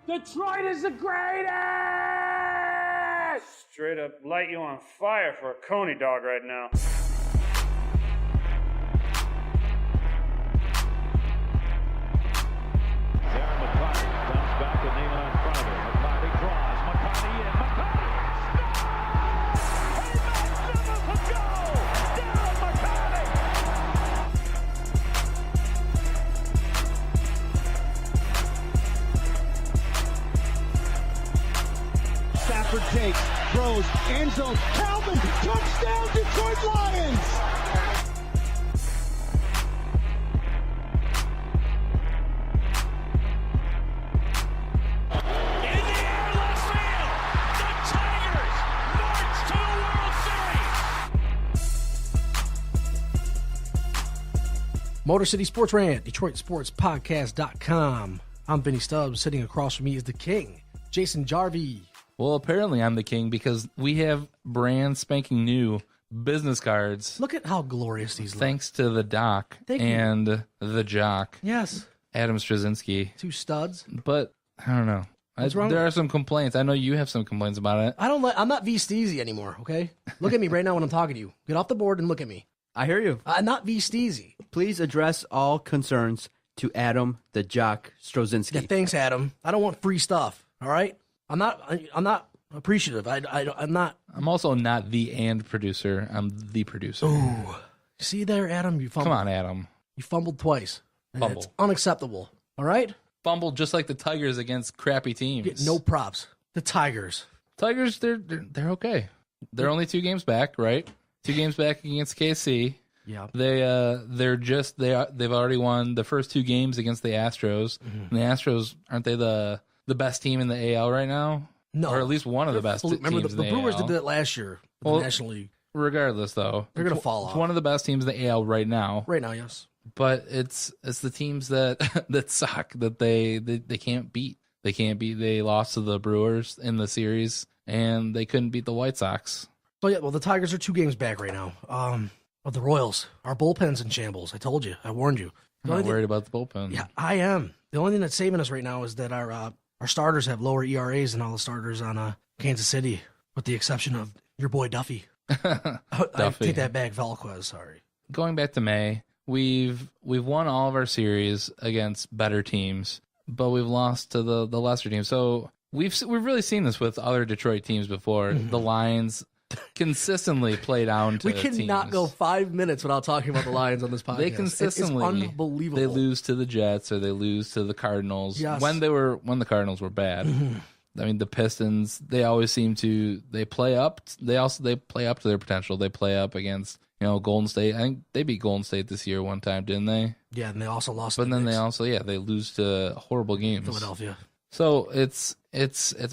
Detroit is the greatest! Straight up light you on fire for a Coney dog right now. Takes, throws, end zone, Calvin, touchdown, Detroit Lions! In the air, left field, the Tigers march to the World Series! Motor City Sports Rant, DetroitSportsPodcast.com. I'm Vinny Stubbs. Sitting across from me is the king, Jason Jarvi. Well, apparently I'm the king because we have brand spanking new business cards. Look at how glorious these look. Thanks to the doc and the jock. Yes. Adam Straczynski. Two studs. But I don't know. There are some complaints. I know you have some complaints about it. I'm not V Steezy anymore, okay? Look at me right now when I'm talking to you. Get off the board and look at me. I hear you. I'm not V Steezy. Please address all concerns to Adam the Jock Straczynski. Yeah, thanks, Adam. I don't want free stuff, all right? I'm not appreciative. I'm not. I'm also not the and producer. I'm the producer. Ooh. See there, Adam? You fumbled. Come on, Adam. You fumbled twice. Fumble. It's unacceptable. All right? Fumbled just like the Tigers against crappy teams. Get no props. The Tigers. Tigers, they're okay. They're only 2 games back, right? 2 games back against KC. Yeah. They've already won the first 2 games against the Astros. Mm-hmm. And the Astros, aren't they the best team in the AL right now? No. Or at least one of the best teams in the AL. Remember, the Brewers did that last year with the National League. Regardless, though. They're going to fall off. It's one of the best teams in the AL right now. Right now, yes. But it's the teams that suck, that they can't beat. They can't beat. They lost to the Brewers in the series, and they couldn't beat the White Sox. So, yeah, well, the Tigers are 2 games back right now. Of the Royals. Our bullpen's in shambles. I told you. I warned you. I'm not worried about the bullpen. Yeah, I am. The only thing that's saving us right now is that our starters have lower ERAs than all the starters on Kansas City, with the exception of your boy Duffy. I take that back, Velquez. Sorry. Going back to May, we've won all of our series against better teams, but we've lost to the lesser teams. So we've really seen this with other Detroit teams before. Mm-hmm. The Lions consistently play down to we cannot teams. Go 5 minutes without talking about the Lions on this podcast. They consistently, it's unbelievable. They lose to the Jets or they lose to the Cardinals. Yes. When the Cardinals were bad. Mm-hmm. I mean, the Pistons, they always seem to play up. They play up to their potential. They play up against Golden State. I think they beat Golden State this year one time, didn't they? Yeah, and they also lost. But then they lose to horrible games. Philadelphia. So it's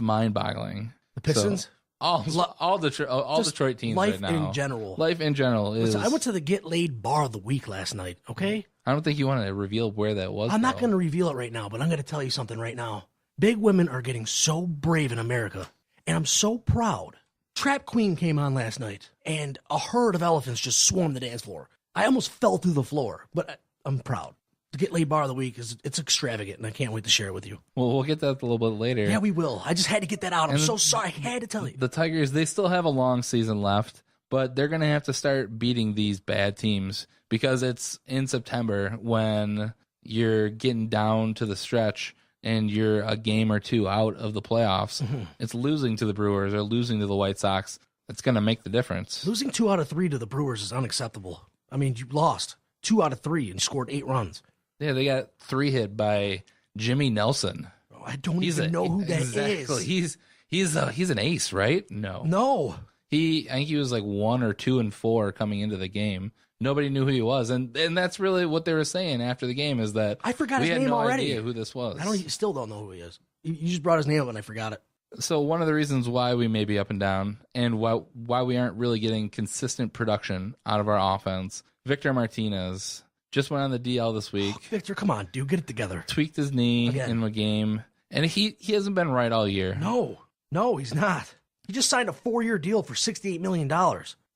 mind-boggling. The Pistons. So, all Detroit teams right now. Life in general is. Listen, I went to the Get Laid Bar of the Week last night, okay? I don't think you want to reveal where that was. I'm not going to reveal it right now, but I'm going to tell you something right now. Big women are getting so brave in America, and I'm so proud. Trap Queen came on last night, and a herd of elephants just swarmed the dance floor. I almost fell through the floor, but I'm proud. The Get Laid Bar of the Week it's extravagant, and I can't wait to share it with you. Well, we'll get that a little bit later. Yeah, we will. I just had to get that out. I'm so sorry. I had to tell you. The Tigers, they still have a long season left, but they're going to have to start beating these bad teams because it's in September when you're getting down to the stretch and you're a game or 2 out of the playoffs. Mm-hmm. It's losing to the Brewers or losing to the White Sox. It's going to make the difference. Losing 2 out of 3 to the Brewers is unacceptable. I mean, you lost 2 out of 3 and scored 8 runs. Yeah, they got 3 hit by Jimmy Nelson. Oh, I don't even know who that is. He's an ace, right? No. I think he was like 1 or 2 and 4 coming into the game. Nobody knew who he was, and that's really what they were saying after the game is that I forgot his name already. We had no idea who this was. Still don't know who he is. You just brought his name up and I forgot it. So one of the reasons why we may be up and down and why we aren't really getting consistent production out of our offense, Victor Martinez just went on the DL this week. Oh, Victor, come on, dude, get it together. Tweaked his knee in the game, and he hasn't been right all year. No, he's not. He just signed a 4-year deal for $68 million.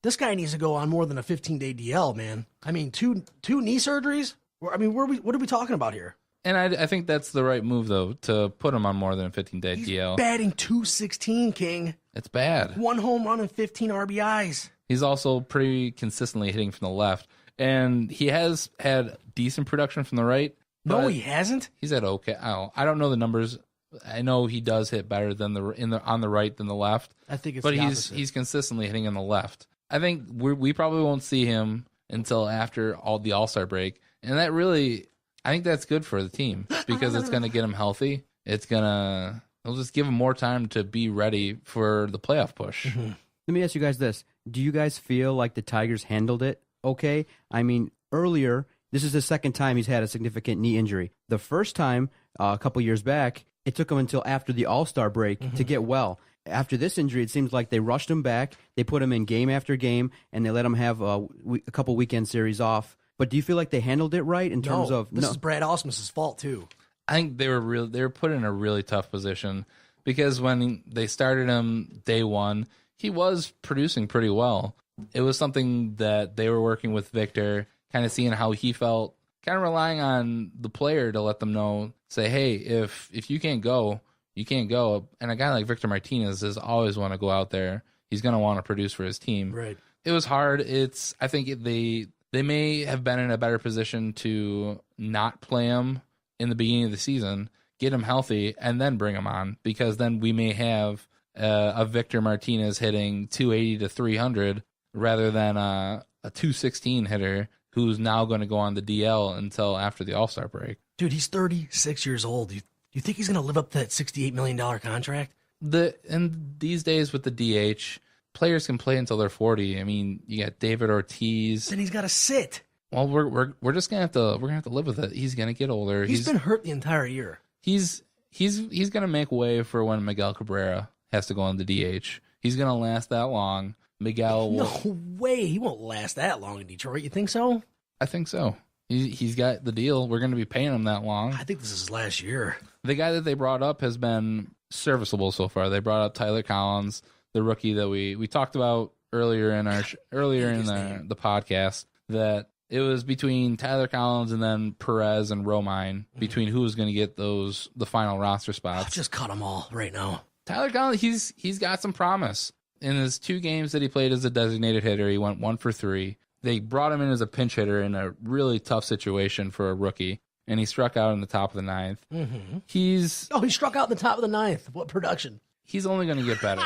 This guy needs to go on more than a 15-day DL, man. I mean, two knee surgeries? I mean, what are we talking about here? And I think that's the right move, though, to put him on more than a 15-day He's DL. batting .216, King. It's bad. 1 home run and 15 RBIs. He's also pretty consistently hitting from the left. And he has had decent production from the right. No, he hasn't. He's had okay. I don't know the numbers. I know he does hit better than on the right than the left. I think it's but the he's opposite. he's consistently hitting on the left. I think we probably won't see him until after the All-Star break, and that really, I think that's good for the team because it's going to get him healthy. It'll just give him more time to be ready for the playoff push. Let me ask you guys this: do you guys feel like the Tigers handled it okay? I mean, earlier, this is the second time he's had a significant knee injury. The first time, a couple years back, it took him until after the All-Star break to get well. After this injury, it seems like they rushed him back. They put him in game after game, and they let him have a couple weekend series off. But do you feel like they handled it right in terms of... This is Brad Ausmus' fault, too. I think they were put in a really tough position because when they started him day one, he was producing pretty well. It was something that they were working with Victor, kind of seeing how he felt, kind of relying on the player to let them know, say, hey, if you can't go, you can't go. And a guy like Victor Martinez is always want to go out there. He's going to want to produce for his team. Right. It was hard. I think they may have been in a better position to not play him in the beginning of the season, get him healthy, and then bring him on, because then we may have a Victor Martinez hitting 280 to 300 rather than a 216 hitter who's now going to go on the DL until after the All-Star break. Dude, he's 36 years old. Do you think he's going to live up to that $68 million contract? And these days with the DH, players can play until they're 40. I mean, you got David Ortiz. Then he's got to sit. Well, we're just gonna have to live with it. He's gonna get older. He's been hurt the entire year. He's gonna make way for when Miguel Cabrera has to go on the DH. He's gonna last that long. Miguel will. No way. He won't last that long in Detroit. You think so? I think so. He's got the deal. We're gonna be paying him that long. I think this is his last year. The guy that they brought up has been serviceable so far. They brought up Tyler Collins, the rookie that we talked about earlier in the podcast, that it was between Tyler Collins and then Perez and Romine between who was going to get the final roster spots. Just cut them all right now. Tyler Collins, he's got some promise. In his 2 games that he played as a designated hitter, he went 1 for 3. They brought him in as a pinch hitter in a really tough situation for a rookie, and he struck out in the top of the 9th. Mm-hmm. He struck out in the top of the 9th. What production? He's only going to get better.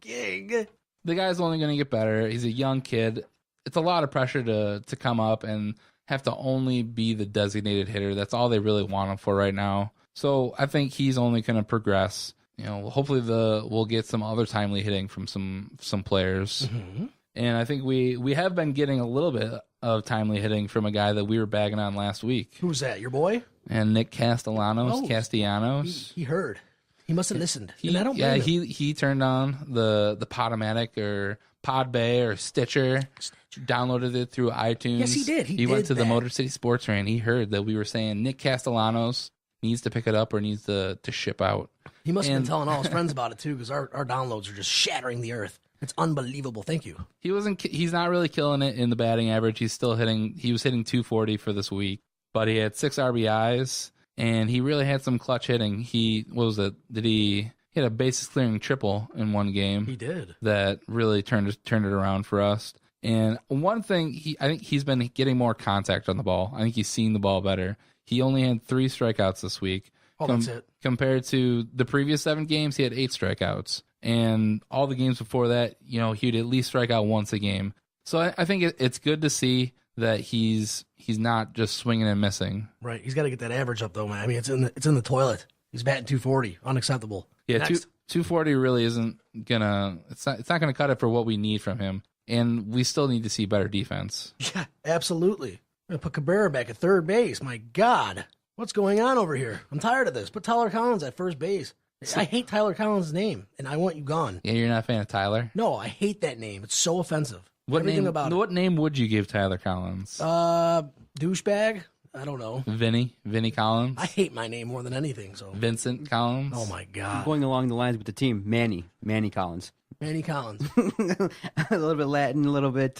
Gig. The guy's only going to get better. He's a young kid. It's a lot of pressure to come up and have to only be the designated hitter. That's all they really want him for right now. So I think he's only going to progress. You know, hopefully we'll get some other timely hitting from some players. Mm-hmm. And I think we have been getting a little bit of timely hitting from a guy that we were bagging on last week. Who's that? Your boy? And Nick Castellanos. He heard. He must have listened. He turned on the Podomatic or Podbay or Stitcher, downloaded it through iTunes. Yes, he did. He went to the Motor City Sports Rant. He heard that we were saying Nick Castellanos needs to pick it up or needs to ship out. He must have been telling all his friends about it too, because our downloads are just shattering the earth. It's unbelievable. Thank you. He's not really killing it in the batting average. He was hitting 240 for this week, but he had 6 RBIs and he really had some clutch hitting. He had a bases clearing triple in one game. He did. That really turned it around for us. And one thing, I think he's been getting more contact on the ball. I think he's seen the ball better. He only had 3 strikeouts this week. Oh, that's it. Compared to the previous 7 games, he had 8 strikeouts. And all the games before that, he'd at least strike out once a game. So I think it's good to see that he's not just swinging and missing. Right. He's got to get that average up, though, man. I mean, it's in the toilet. He's batting 240. Unacceptable. Yeah, Next. 240 really isn't gonna. It's not gonna cut it for what we need from him, and we still need to see better defense. Yeah, absolutely. I'm gonna put Cabrera back at third base. My God, what's going on over here? I'm tired of this. Put Tyler Collins at first base. I hate Tyler Collins' name, and I want you gone. Yeah, you're not a fan of Tyler? No, I hate that name. It's so offensive. What name would you give Tyler Collins? Douchebag. I don't know. Vinny Collins. I hate my name more than anything. So Vincent Collins. Oh my God. Going along the lines with the team, Manny Collins. Manny Collins. A little bit Latin, a little bit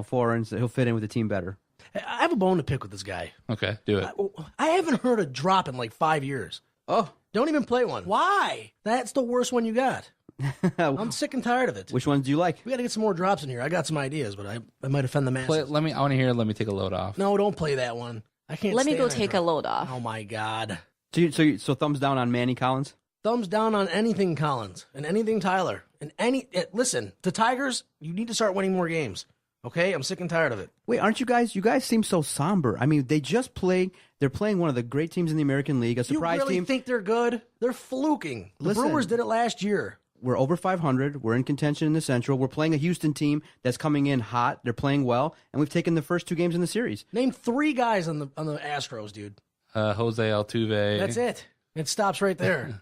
foreign, so he'll fit in with the team better. I have a bone to pick with this guy. Okay, do it. I haven't heard a drop in like 5 years. Oh, Don't even play one. Why? That's the worst one you got. I'm sick and tired of it. which ones do you like? We got to get some more drops in here. I got some ideas, but I might offend the masses. I want to hear. Let me take a load off. No, don't play that one. I can't. Let me stand go that take a drop. load off. Oh my God. So thumbs down on Manny Collins? Thumbs down on anything Collins and anything Tyler and listen, the Tigers, you need to start winning more games. Okay? I'm sick and tired of it. Wait, aren't you guys? You guys seem so somber. I mean, they just played. They're playing one of the great teams in the American League, a surprise You really team. think they're good? They're fluking. The Listen. Brewers did it last year. We're over 500. We're in contention in the Central. We're playing a Houston team that's coming in hot. They're playing well, and we've taken the first 2 games in the series. Name 3 guys on the Astros, dude. Jose Altuve. That's it. It stops right there.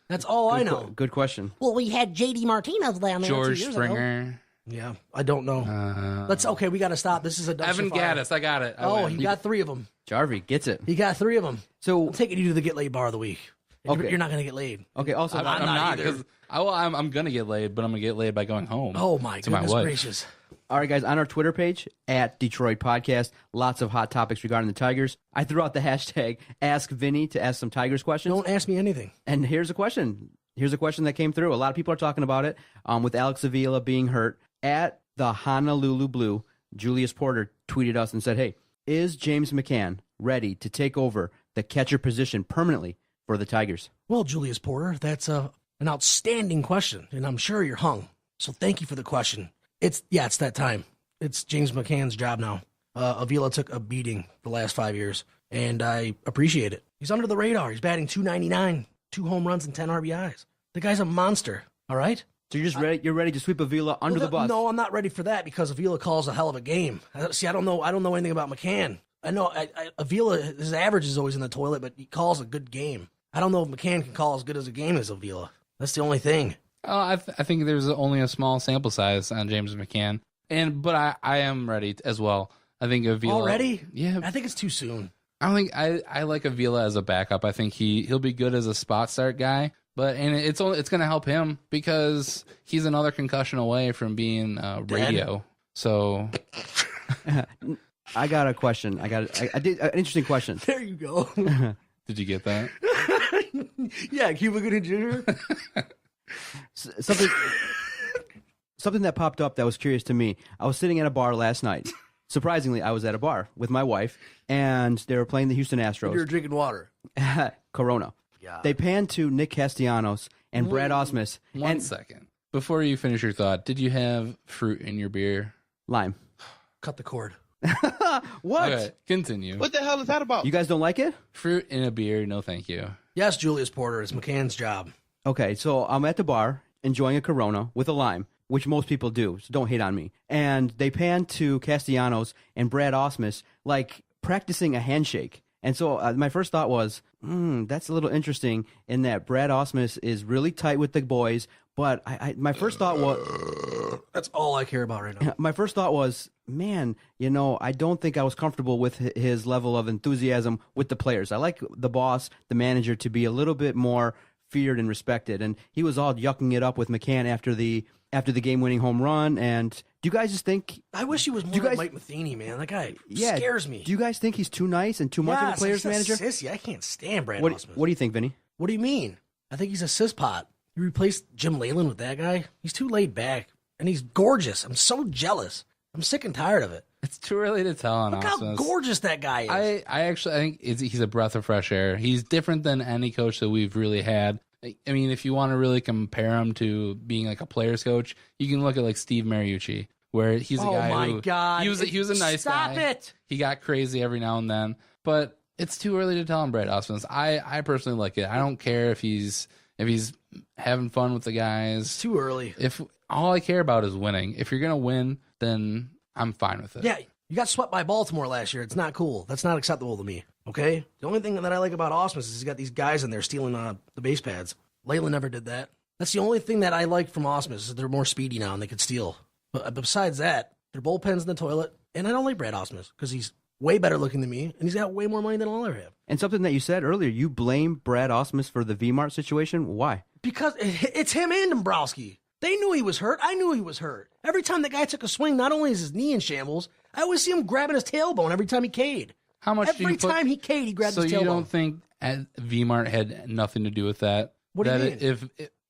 That's all I know. Good question. Well, we had J.D. Martinez down there 2 George years Springer. Yeah, I don't know. Okay. We got to stop. This is a dumpster Evan fire. Gaddis. I got it. He got 3 of them. Jarvi gets it. He got 3 of them. So I'm taking you to the Get Laid Bar of the week. Okay. You're not going to get laid. okay. Also, I'm not not either. because I'm gonna get laid, but I'm gonna get laid by going home. Oh my to my goodness wife. gracious! all right, guys, on our Twitter page at Detroit Podcast, lots of hot topics regarding the Tigers. I threw out the hashtag Ask Vinny to ask some Tigers questions. Don't ask me anything. And here's a question. Here's a question that came through. A lot of people are talking about it. With Alex Avila being hurt at the Honolulu Blue, Julius Porter tweeted us and said, "Hey, is James McCann ready to take over the catcher position permanently for the Tigers?" Well, Julius Porter, that's an outstanding question, and I'm sure you're hung. So thank you for the question. It's that time. It's James McCann's job now. Avila took a beating the last 5 years, and I appreciate it. He's under the radar. He's batting .299, 2 home runs and 10 RBIs. The guy's a monster. All right. So you're just ready? You're ready to sweep Avila under the bus? No, I'm not ready for that because Avila calls a hell of a game. See, I don't know anything about McCann. I know Avila, his average is always in the toilet, but he calls a good game. I don't know if McCann can call as good as a game as Avila. That's the only thing. Oh, I think there's only a small sample size on James McCann, but I am ready as well. I think Avila Already? Yeah, I think it's too soon. I don't think I like Avila as a backup. I think he'll be good as a spot start guy, and it's going to help him because he's another concussion away from being radio. So I got a question. I did an interesting question. There you go. did you get that? Yeah, Cuba Gooding Jr. Something that popped up that was curious to me. I was sitting at a bar last night. Surprisingly, I was at a bar with my wife, and they were playing the Houston Astros. You're drinking water. Corona. Yeah. They panned to Nick Castellanos and Brad Ausmus. One second. Before you finish your thought, did you have fruit in your beer? Lime. Cut the cord. What? Okay, continue. What the hell is that about? You guys don't like it? Fruit in a beer? No, thank you. Yes, Julius Porter. It's McCann's job. Okay, so I'm at the bar enjoying a Corona with a lime, which most people do, so don't hate on me. And they pan to Castellanos and Brad Ausmus, like practicing a handshake. And so my first thought was, that's a little interesting in that Brad Ausmus is really tight with the boys. But my first thought was... That's all I care about right now. My first thought was, man, I don't think I was comfortable with his level of enthusiasm with the players. I like the boss, the manager, to be a little bit more feared and respected. And he was all yucking it up with McCann after the game-winning home run. And do you guys just think... I wish he was more like Mike Matheny, man. That guy scares me. Do you guys think he's too nice and too much of a player's manager? Sissy. I can't stand Brad What Ausmus. do you think, Vinny? What do you mean? I think he's a cisspot. You replaced Jim Leyland with that guy? He's too laid back. And he's gorgeous. I'm so jealous. I'm sick and tired of it. It's too early to tell on Look how Ausmus. gorgeous that guy is. I think he's a breath of fresh air. He's different than any coach that we've really had. I mean, if you want to really compare him to being like a player's coach, you can look at like Steve Mariucci, where he's a guy my who God. he was a nice guy. Stop it. He got crazy every now and then, but it's too early to tell on Brad Ausmus. I personally like it. I don't care if he's having fun with the guys. It's too early. If all I care about is winning. If you're gonna win, then I'm fine with it. Yeah, you got swept by Baltimore last year. It's not cool. That's not acceptable to me. Okay? The only thing that I like about Ausmus is he's got these guys in there stealing the base pads. Leyland never did that. That's the only thing that I like from Ausmus is they're more speedy now and they could steal. But besides that, their bullpen's in the toilet. And I don't like Brad Ausmus because he's way better looking than me and he's got way more money than I'll ever have. And something that you said earlier, you blame Brad Ausmus for the V-Mart situation. Why? Because it's him and Dombrowski. They knew he was hurt. I knew he was hurt. Every time the guy took a swing, not only is his knee in shambles, I always see him grabbing his tailbone every time he K'd. How much Every time he K'd, he grabbed so his tailbone. So you don't think V-Mart had nothing to do with that? What do you mean? If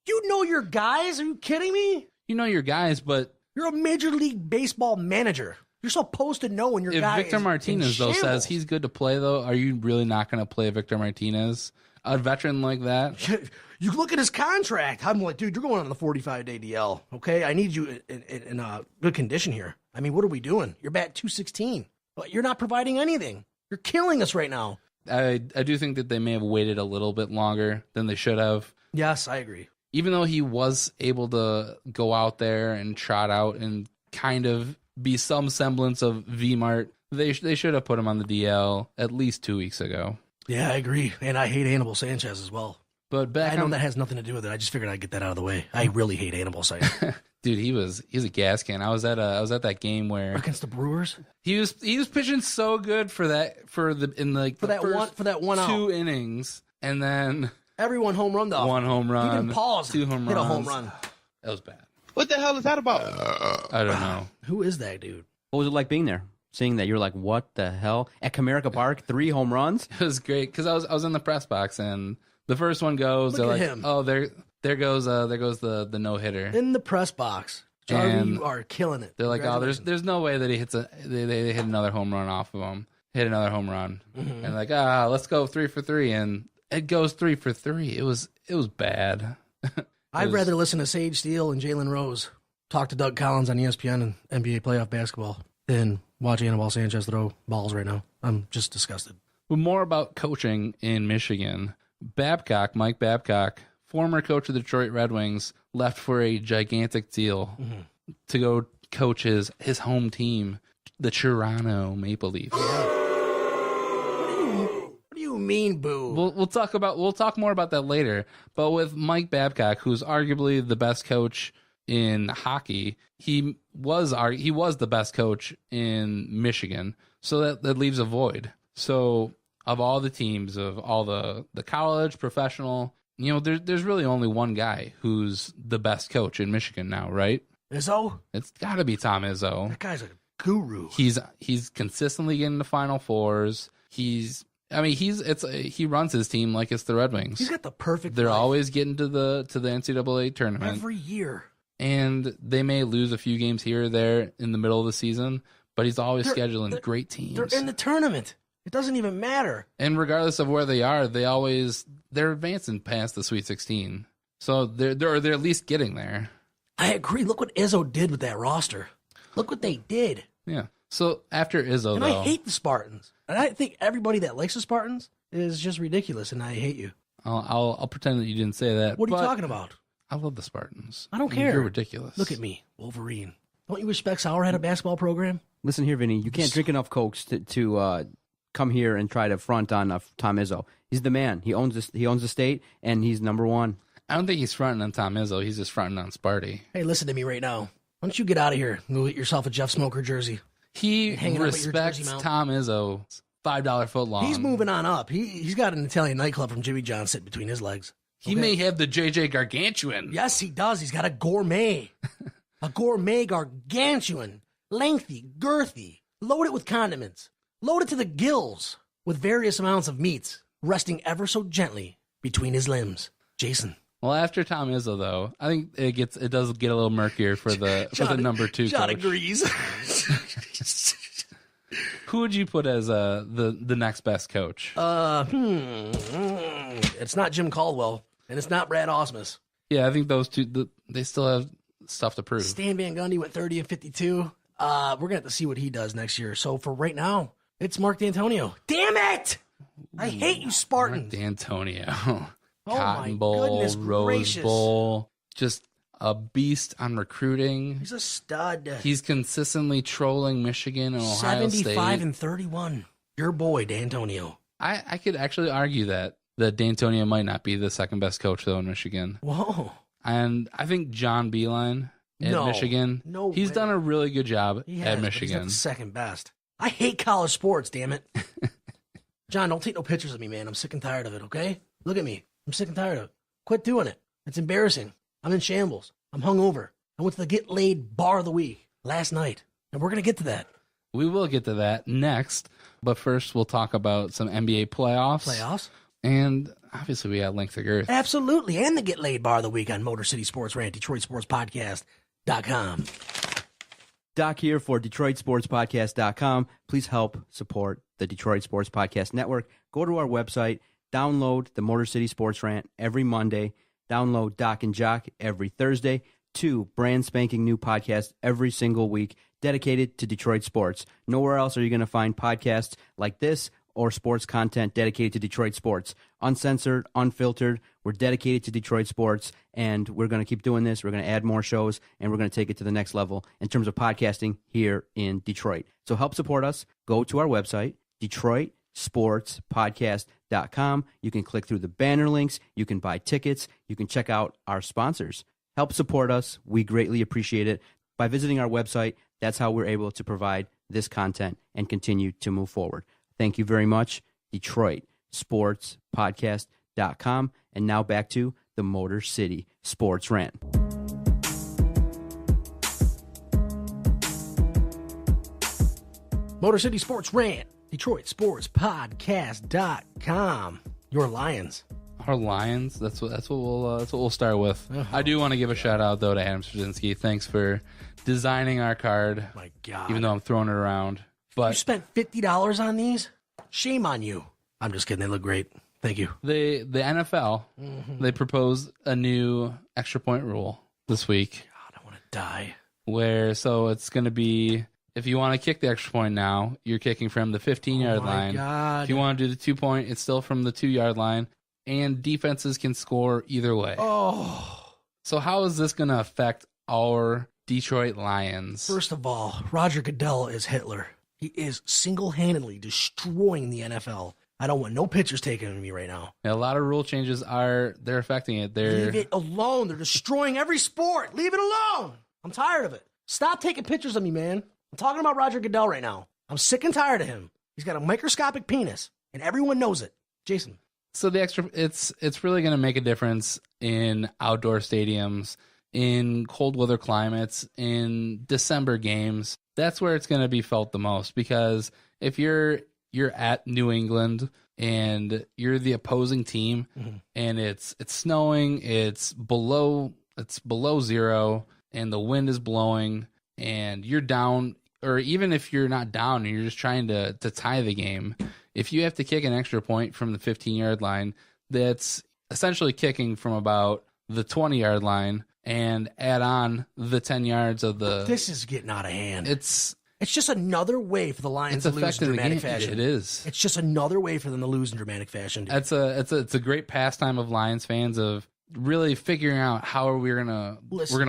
you know your guys? Are you kidding me? You know your guys, but... You're a Major League Baseball manager. You're supposed to know when your guy is If Victor Martinez, though, says he's good to play, though, are you really not going to play Victor Martinez? A veteran like that? You look at his contract. I'm like, dude, you're going on the 45-day DL, okay? I need you in good condition here. I mean, what are we doing? You're batting 216. But you're not providing anything. You're killing us right now. I do think that they may have waited a little bit longer than they should have. Yes, I agree. Even though he was able to go out there and trot out and kind of be some semblance of V-Mart, they should have put him on the DL at least 2 weeks ago. Yeah, I agree. And I hate Hannibal Sanchez as well. But I know that has nothing to do with it. I just figured I'd get that out of the way. I really hate Hannibal Sanchez. Dude, he's a gas can. I was at that game where against the Brewers. He was pitching so good for that one 2 innings, and then everyone home run though. One home run. He didn't pause. 2 home runs. Hit a home run. That was bad. What the hell is that about? I don't know. Who is that dude? What was it like being there? Seeing that, you're like, what the hell? At Comerica Park, 3 home runs? It was great because I was in the press box and the first one goes. Look they're at like, him. oh, there goes the no hitter in the press box. Jarvi, you are killing it. They're like, oh, there's no way that he hits they hit another home run off of him. Hit another home run, and like, let's go 3 for 3, and it goes 3 for 3. It was bad. I'd rather listen to Sage Steele and Jalen Rose talk to Doug Collins on ESPN and NBA playoff basketball than watch Anibal Sanchez throw balls right now. I'm just disgusted. But more about coaching in Michigan. Mike Babcock, former coach of the Detroit Red Wings, left for a gigantic deal to go coach his home team, the Toronto Maple Leafs. What do you mean, boo? We'll talk more about that later. But with Mike Babcock, who's arguably the best coach in hockey, he was the best coach in Michigan. So that leaves a void. So of all the teams, of all the college, professional, there's really only one guy who's the best coach in Michigan now, right? Izzo? It's got to be Tom Izzo. That guy's a guru. He's consistently getting to Final Fours. He runs his team like it's the Red Wings. He's got the perfect. They're life. always getting to the NCAA tournament every year, and they may lose a few games here or there in the middle of the season, but he's always scheduling great teams. They're in the tournament. It doesn't even matter. And regardless of where they are, they're advancing past the Sweet 16. So they're at least getting there. I agree. Look what Izzo did with that roster. Look what they did. Yeah. So after Izzo, and though, I hate the Spartans. And I think everybody that likes the Spartans is just ridiculous, and I hate you. I'll pretend that you didn't say that. What are you talking about? I love the Spartans. I don't care. You're ridiculous. Look at me, Wolverine. Don't you respect Sauer had a basketball program? Listen here, Vinny. You can't drink enough Cokes to come here and try to front on Tom Izzo. He's the man. He owns this. He owns the state, and he's number one. I don't think he's fronting on Tom Izzo. He's just fronting on Sparty. Hey, listen to me right now. Why don't you get out of here and go get yourself a Jeff Smoker jersey? He respects Tom Izzo's $5 foot long. He's moving on up. He's got an Italian nightclub from Jimmy John sitting between his legs. He may have the JJ Gargantuan. Yes, he does. He's got a gourmet. A gourmet gargantuan. Lengthy, girthy, loaded with condiments. Loaded to the gills with various amounts of meats, resting ever so gently between his limbs. Jason. Well, after Tom Izzo, though, I think it does get a little murkier for the number 2 John coach. agrees. Who would you put as the next best coach? It's not Jim Caldwell, and it's not Brad Ausmus. Yeah, I think those two, they still have stuff to prove. Stan Van Gundy went 30 and 52. We're going to have to see what he does next year. So for right now, it's Mark D'Antonio. Damn it! I hate you Spartans. Mark D'Antonio. Oh Cotton my Bowl, goodness Rose gracious. Bowl. Just a beast on recruiting. He's a stud. He's consistently trolling Michigan and Ohio 75 State. and 31. Your boy, D'Antonio. I could actually argue that D'Antonio might not be the second best coach, though, in Michigan. Whoa. And I think John Beilein at Michigan, he's done a really good job at Michigan. He's not the second best. I hate college sports, damn it. John, don't take no pictures of me, man. I'm sick and tired of it, okay? Look at me. I'm sick and tired of it. Quit doing it. It's embarrassing. I'm in shambles. I'm hungover. I went to the Get Laid Bar of the Week last night, and we're going to get to that. We will get to that next, but first we'll talk about some NBA playoffs. And obviously we got length to girth. Absolutely. And the Get Laid Bar of the week on Motor City Sports Rant, DetroitSportsPodcast.com. Doc here for DetroitSportsPodcast.com. Please help support the Detroit Sports Podcast Network. Go to our website, download the Motor City Sports Rant every Monday, download Doc and Jock every Thursday, 2 brand spanking new podcasts every single week dedicated to Detroit sports. Nowhere else are you going to find podcasts like this or sports content dedicated to Detroit sports. Uncensored, unfiltered. We're dedicated to Detroit sports, and we're going to keep doing this. We're going to add more shows, and we're going to take it to the next level in terms of podcasting here in Detroit. So help support us. Go to our website, DetroitSportsPodcast.com. You can click through the banner links. You can buy tickets. You can check out our sponsors. Help support us. We greatly appreciate it. By visiting our website, that's how we're able to provide this content and continue to move forward. Thank you very much, DetroitSportsPodcast.com. And now back to the Motor City Sports Rant. Motor City Sports Rant, DetroitSportsPodcast.com. Your Lions. Our Lions. That's what we'll start with. I do want to give a shout out though to Adam Straczynski. Thanks for designing our card. My God. Even though I'm throwing it around. But you spent $50 on these? Shame on you. I'm just kidding. They look great. Thank you. The NFL, they proposed a new extra point rule this week. God, I want to die. So it's going to be, if you want to kick the extra point now, you're kicking from the 15-yard line. God. If you want to do the 2-point, it's still from the 2-yard line. And defenses can score either way. Oh. So how is this going to affect our Detroit Lions? First of all, Roger Goodell is Hitler. He is single-handedly destroying the NFL. I don't want no pictures taken of me right now. A lot of rule changes they're affecting it. Leave it alone. They're destroying every sport. Leave it alone. I'm tired of it. Stop taking pictures of me, man. I'm talking about Roger Goodell right now. I'm sick and tired of him. He's got a microscopic penis, and everyone knows it. Jason. So it's really going to make a difference in outdoor stadiums, in cold weather climates, in December games. That's where it's going to be felt the most, because if you're at New England and you're the opposing team and it's snowing, it's below 0 and the wind is blowing and you're down, or even if you're not down and you're just trying to tie the game, if you have to kick an extra point from the 15-yard line, that's essentially kicking from about the 20-yard line and add on the 10 yards of the... This is getting out of hand. It's just another way for the Lions to lose in dramatic fashion. It is. It's just another way for them to lose in dramatic fashion. Dude. It's a great pastime of Lions fans of really figuring out how are we're gonna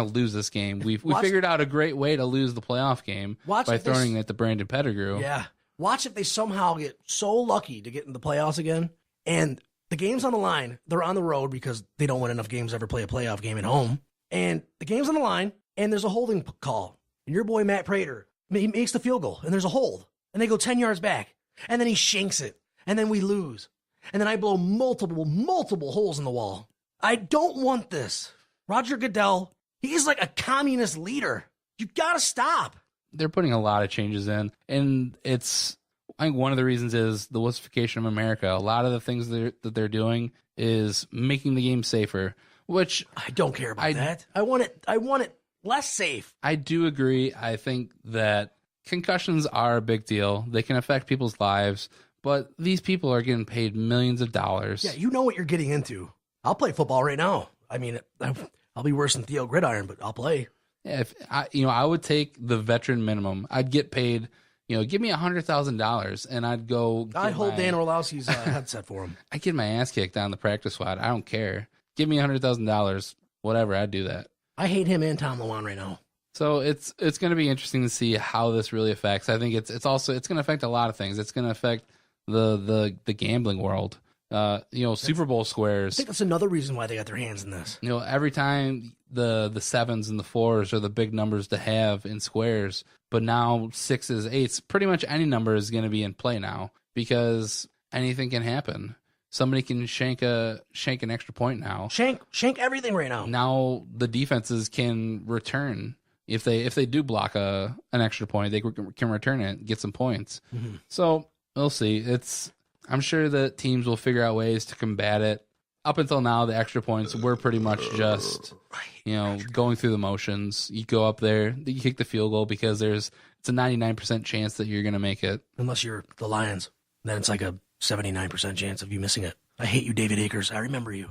lose this game. We figured out a great way to lose the playoff game by throwing it to Brandon Pettigrew. Yeah. Watch if they somehow get so lucky to get in the playoffs again, and the game's on the line. They're on the road because they don't win enough games to ever play a playoff game at home. And the game's on the line, and there's a holding call. And your boy Matt Prater, he makes the field goal, and there's a hold. And they go 10 yards back, and then he shanks it, and then we lose. And then I blow multiple holes in the wall. I don't want this. Roger Goodell, he is like a communist leader. You gotta stop. They're putting a lot of changes in, and I think one of the reasons is the wussification of America. A lot of the things that they're doing is making the game safer, which I don't care about that. I want it less safe. I do agree. I think that concussions are a big deal. They can affect people's lives, but these people are getting paid millions of dollars. Yeah, you know what you're getting into. I'll play football right now. I mean, I'll be worse than Theo Gridiron, but I'll play. Yeah, if I would take the veteran minimum. I'd get paid. Give me $100,000, and I'd go. I'd hold Dan Orlowski's headset for him. I'd get my ass kicked on the practice squad. I don't care. Give me $100,000, whatever. I'd do that. I hate him and Tom Lewan right now. So it's going to be interesting to see how this really affects. I think it's going to affect a lot of things. It's going to affect the gambling world. Super Bowl squares. I think that's another reason why they got their hands in this. Every time the 7s and the 4s are the big numbers to have in squares, but now 6s, 8s, pretty much any number is going to be in play now because anything can happen. Somebody can shank an extra point now. Shank everything right now. Now the defenses can return if they do block an extra point, they can return it, get some points. Mm-hmm. So we'll see. I'm sure that teams will figure out ways to combat it. Up until now, the extra points were pretty much just, going through the motions. You go up there, you kick the field goal because it's a 99% chance that you're going to make it. Unless you're the Lions. Then it's like a 79% chance of you missing it. I hate you, David Akers. I remember you.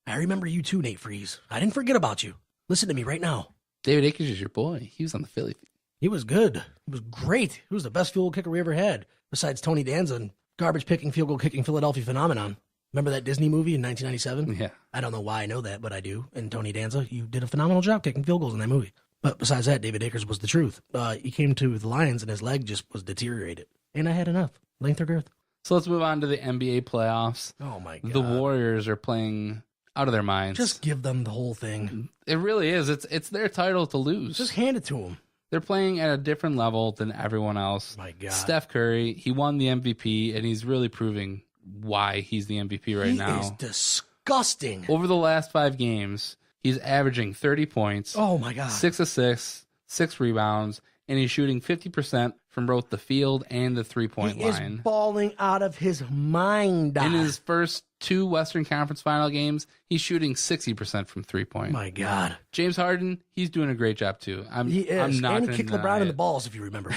I remember you too, Nate Freeze. I didn't forget about you. Listen to me right now. David Akers is your boy. He was on the Philly. He was good. He was great. He was the best field goal kicker we ever had, besides Tony Danza and garbage-picking, field goal kicking Philadelphia phenomenon. Remember that Disney movie in 1997? Yeah. I don't know why I know that, but I do. And Tony Danza, you did a phenomenal job kicking field goals in that movie. But besides that, David Akers was the truth. He came to the Lions and his leg just was deteriorated. And I had enough. Length or girth. So let's move on to the NBA playoffs. Oh, my God. The Warriors are playing out of their minds. Just give them the whole thing. It really is. It's their title to lose. Just hand it to them. They're playing at a different level than everyone else. My God. Steph Curry, he won the MVP, and he's really proving why he's the MVP right now. He is disgusting. Over the last 5 games, he's averaging 30 points. Oh, my God. 6 assists, 6 rebounds, and he's shooting 50% from both the field and the three-point line. He is balling out of his mind. In his first 2 Western Conference Final games, he's shooting 60% from three-point. My God. James Harden, he's doing a great job, too. He is. I'm not and he kicked LeBron in the balls, if you remember.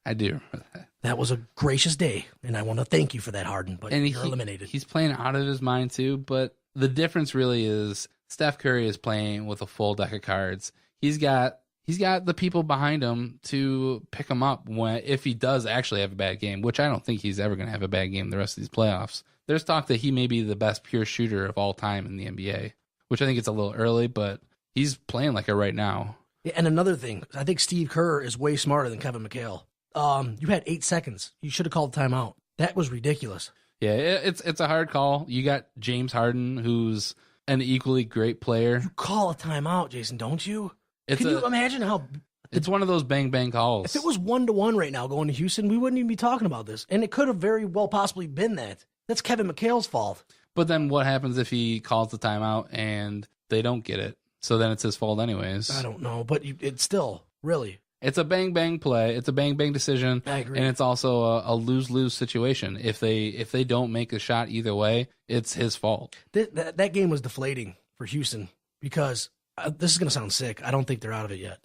I do. That was a gracious day, and I want to thank you for that, Harden, but you're eliminated. He's playing out of his mind, too, but the difference really is Steph Curry is playing with a full deck of cards. He's got the people behind him to pick him up if he does actually have a bad game, which I don't think he's ever going to have a bad game the rest of these playoffs. There's talk that he may be the best pure shooter of all time in the NBA, which I think it's a little early, but he's playing like it right now. Yeah, and another thing, I think Steve Kerr is way smarter than Kevin McHale. You had 8 seconds. You should have called timeout. That was ridiculous. Yeah, it's a hard call. You got James Harden, who's an equally great player. You call a timeout, Jason, don't you? Can you imagine how... It's one of those bang-bang calls. If it was 1-1 right now going to Houston, we wouldn't even be talking about this. And it could have very well possibly been that. That's Kevin McHale's fault. But then what happens if he calls the timeout and they don't get it? So then it's his fault anyways. I don't know, but it's still, really... It's a bang-bang play. It's a bang-bang decision. I agree. And it's also a lose-lose situation. If they don't make a shot either way, it's his fault. That game was deflating for Houston because this is going to sound sick. I don't think they're out of it yet.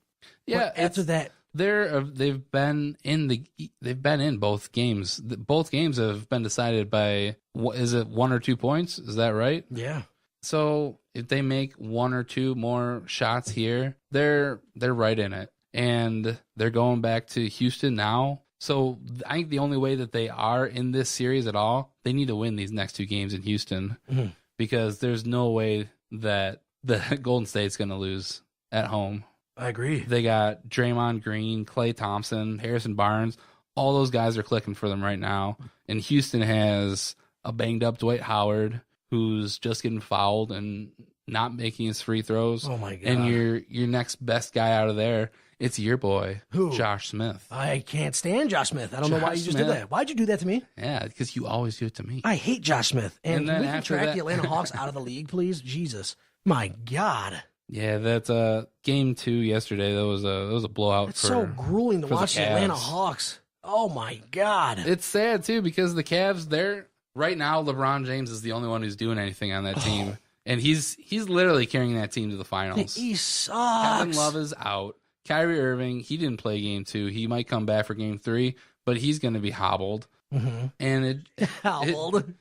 Yeah, but after that, they've been in both games. Both games have been decided by, is it 1 or 2 points? Is that right? Yeah. So if they make 1 or 2 more shots here, they're right in it. And they're going back to Houston now. So I think the only way that they are in this series at all, they need to win these next 2 games in Houston because there's no way that the Golden State's going to lose at home. I agree. They got Draymond Green, Klay Thompson, Harrison Barnes. All those guys are clicking for them right now. And Houston has a banged-up Dwight Howard who's just getting fouled and not making his free throws. Oh, my God. And your next best guy out of there, it's your boy, Josh Smith. I can't stand Josh Smith. I don't know why you just did that. Why'd you do that to me? Yeah, because you always do it to me. I hate Josh Smith. And then can we after track that... the Atlanta Hawks out of the league, please? Jesus. My God. Yeah, that's game 2 yesterday. That was a blowout. It's so grueling to watch the Atlanta Hawks. Oh, my God. It's sad, too, because the Cavs, they're... Right now, LeBron James is the only one who's doing anything on that team. And he's literally carrying that team to the finals. He sucks. Kevin Love is out. Kyrie Irving, he didn't play game 2. He might come back for game 3, but he's going to be hobbled. Mm-hmm. And hobbled.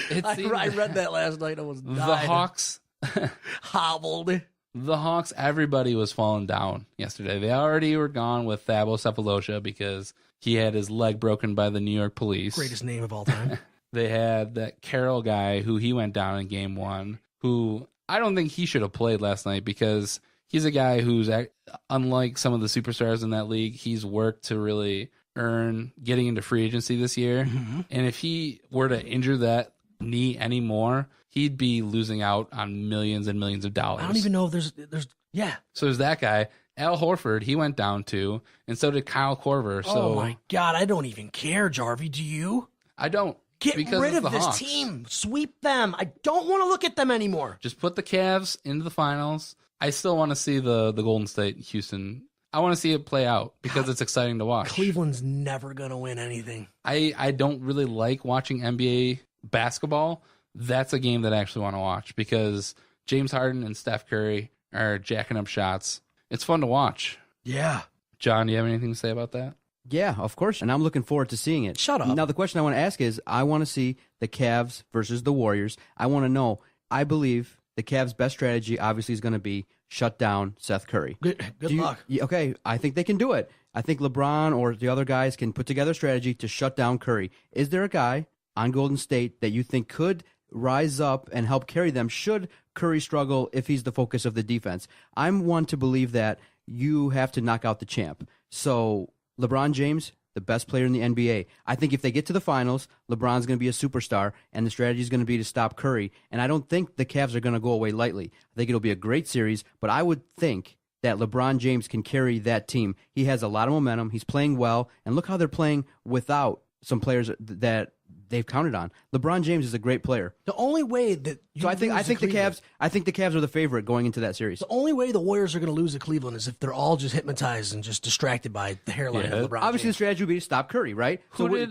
I read that last night. I was dying. The Hawks hobbled. The Hawks, everybody was falling down yesterday. They already were gone with Thabo Sefolosha because he had his leg broken by the New York police. Greatest name of all time. They had that Carroll guy who he went down in game 1, who I don't think he should have played last night because he's a guy who's, unlike some of the superstars in that league, he's worked to really earn getting into free agency this year. Mm-hmm. And if he were to injure that knee anymore, he'd be losing out on millions and millions of dollars. I don't even know if there's yeah. So there's that guy. Al Horford, he went down too, and so did Kyle Korver. So, oh my God, I don't even care, Jarvi. Do you? I don't. Get rid of this team. Sweep them. I don't want to look at them anymore. Just put the Cavs into the finals. I still want to see the Golden State Houston. I want to see it play out because it's exciting to watch. Cleveland's never going to win anything. I don't really like watching NBA basketball. That's a game that I actually want to watch because James Harden and Steph Curry are jacking up shots. It's fun to watch. Yeah. John, do you have anything to say about that? Yeah, of course, and I'm looking forward to seeing it. Shut up. Now, the question I want to ask is, I want to see the Cavs versus the Warriors. I want to know, I believe the Cavs' best strategy obviously is going to be shut down Seth Curry. Good luck. Okay, I think they can do it. I think LeBron or the other guys can put together a strategy to shut down Curry. Is there a guy on Golden State that you think could rise up and help carry them should Curry struggle if he's the focus of the defense? I'm one to believe that you have to knock out the champ. So LeBron James, the best player in the NBA. I think if they get to the finals, LeBron's going to be a superstar, and the strategy is going to be to stop Curry. And I don't think the Cavs are going to go away lightly. I think it'll be a great series, but I would think that LeBron James can carry that team. He has a lot of momentum. He's playing well, and look how they're playing without some players that they've counted on. LeBron James is a great player. The only way that you I think the Cavs are the favorite going into that series. The only way the Warriors are going to lose to Cleveland is if they're all just hypnotized and just distracted by the hairline of LeBron. Obviously, James. the strategy would be to stop Curry, right?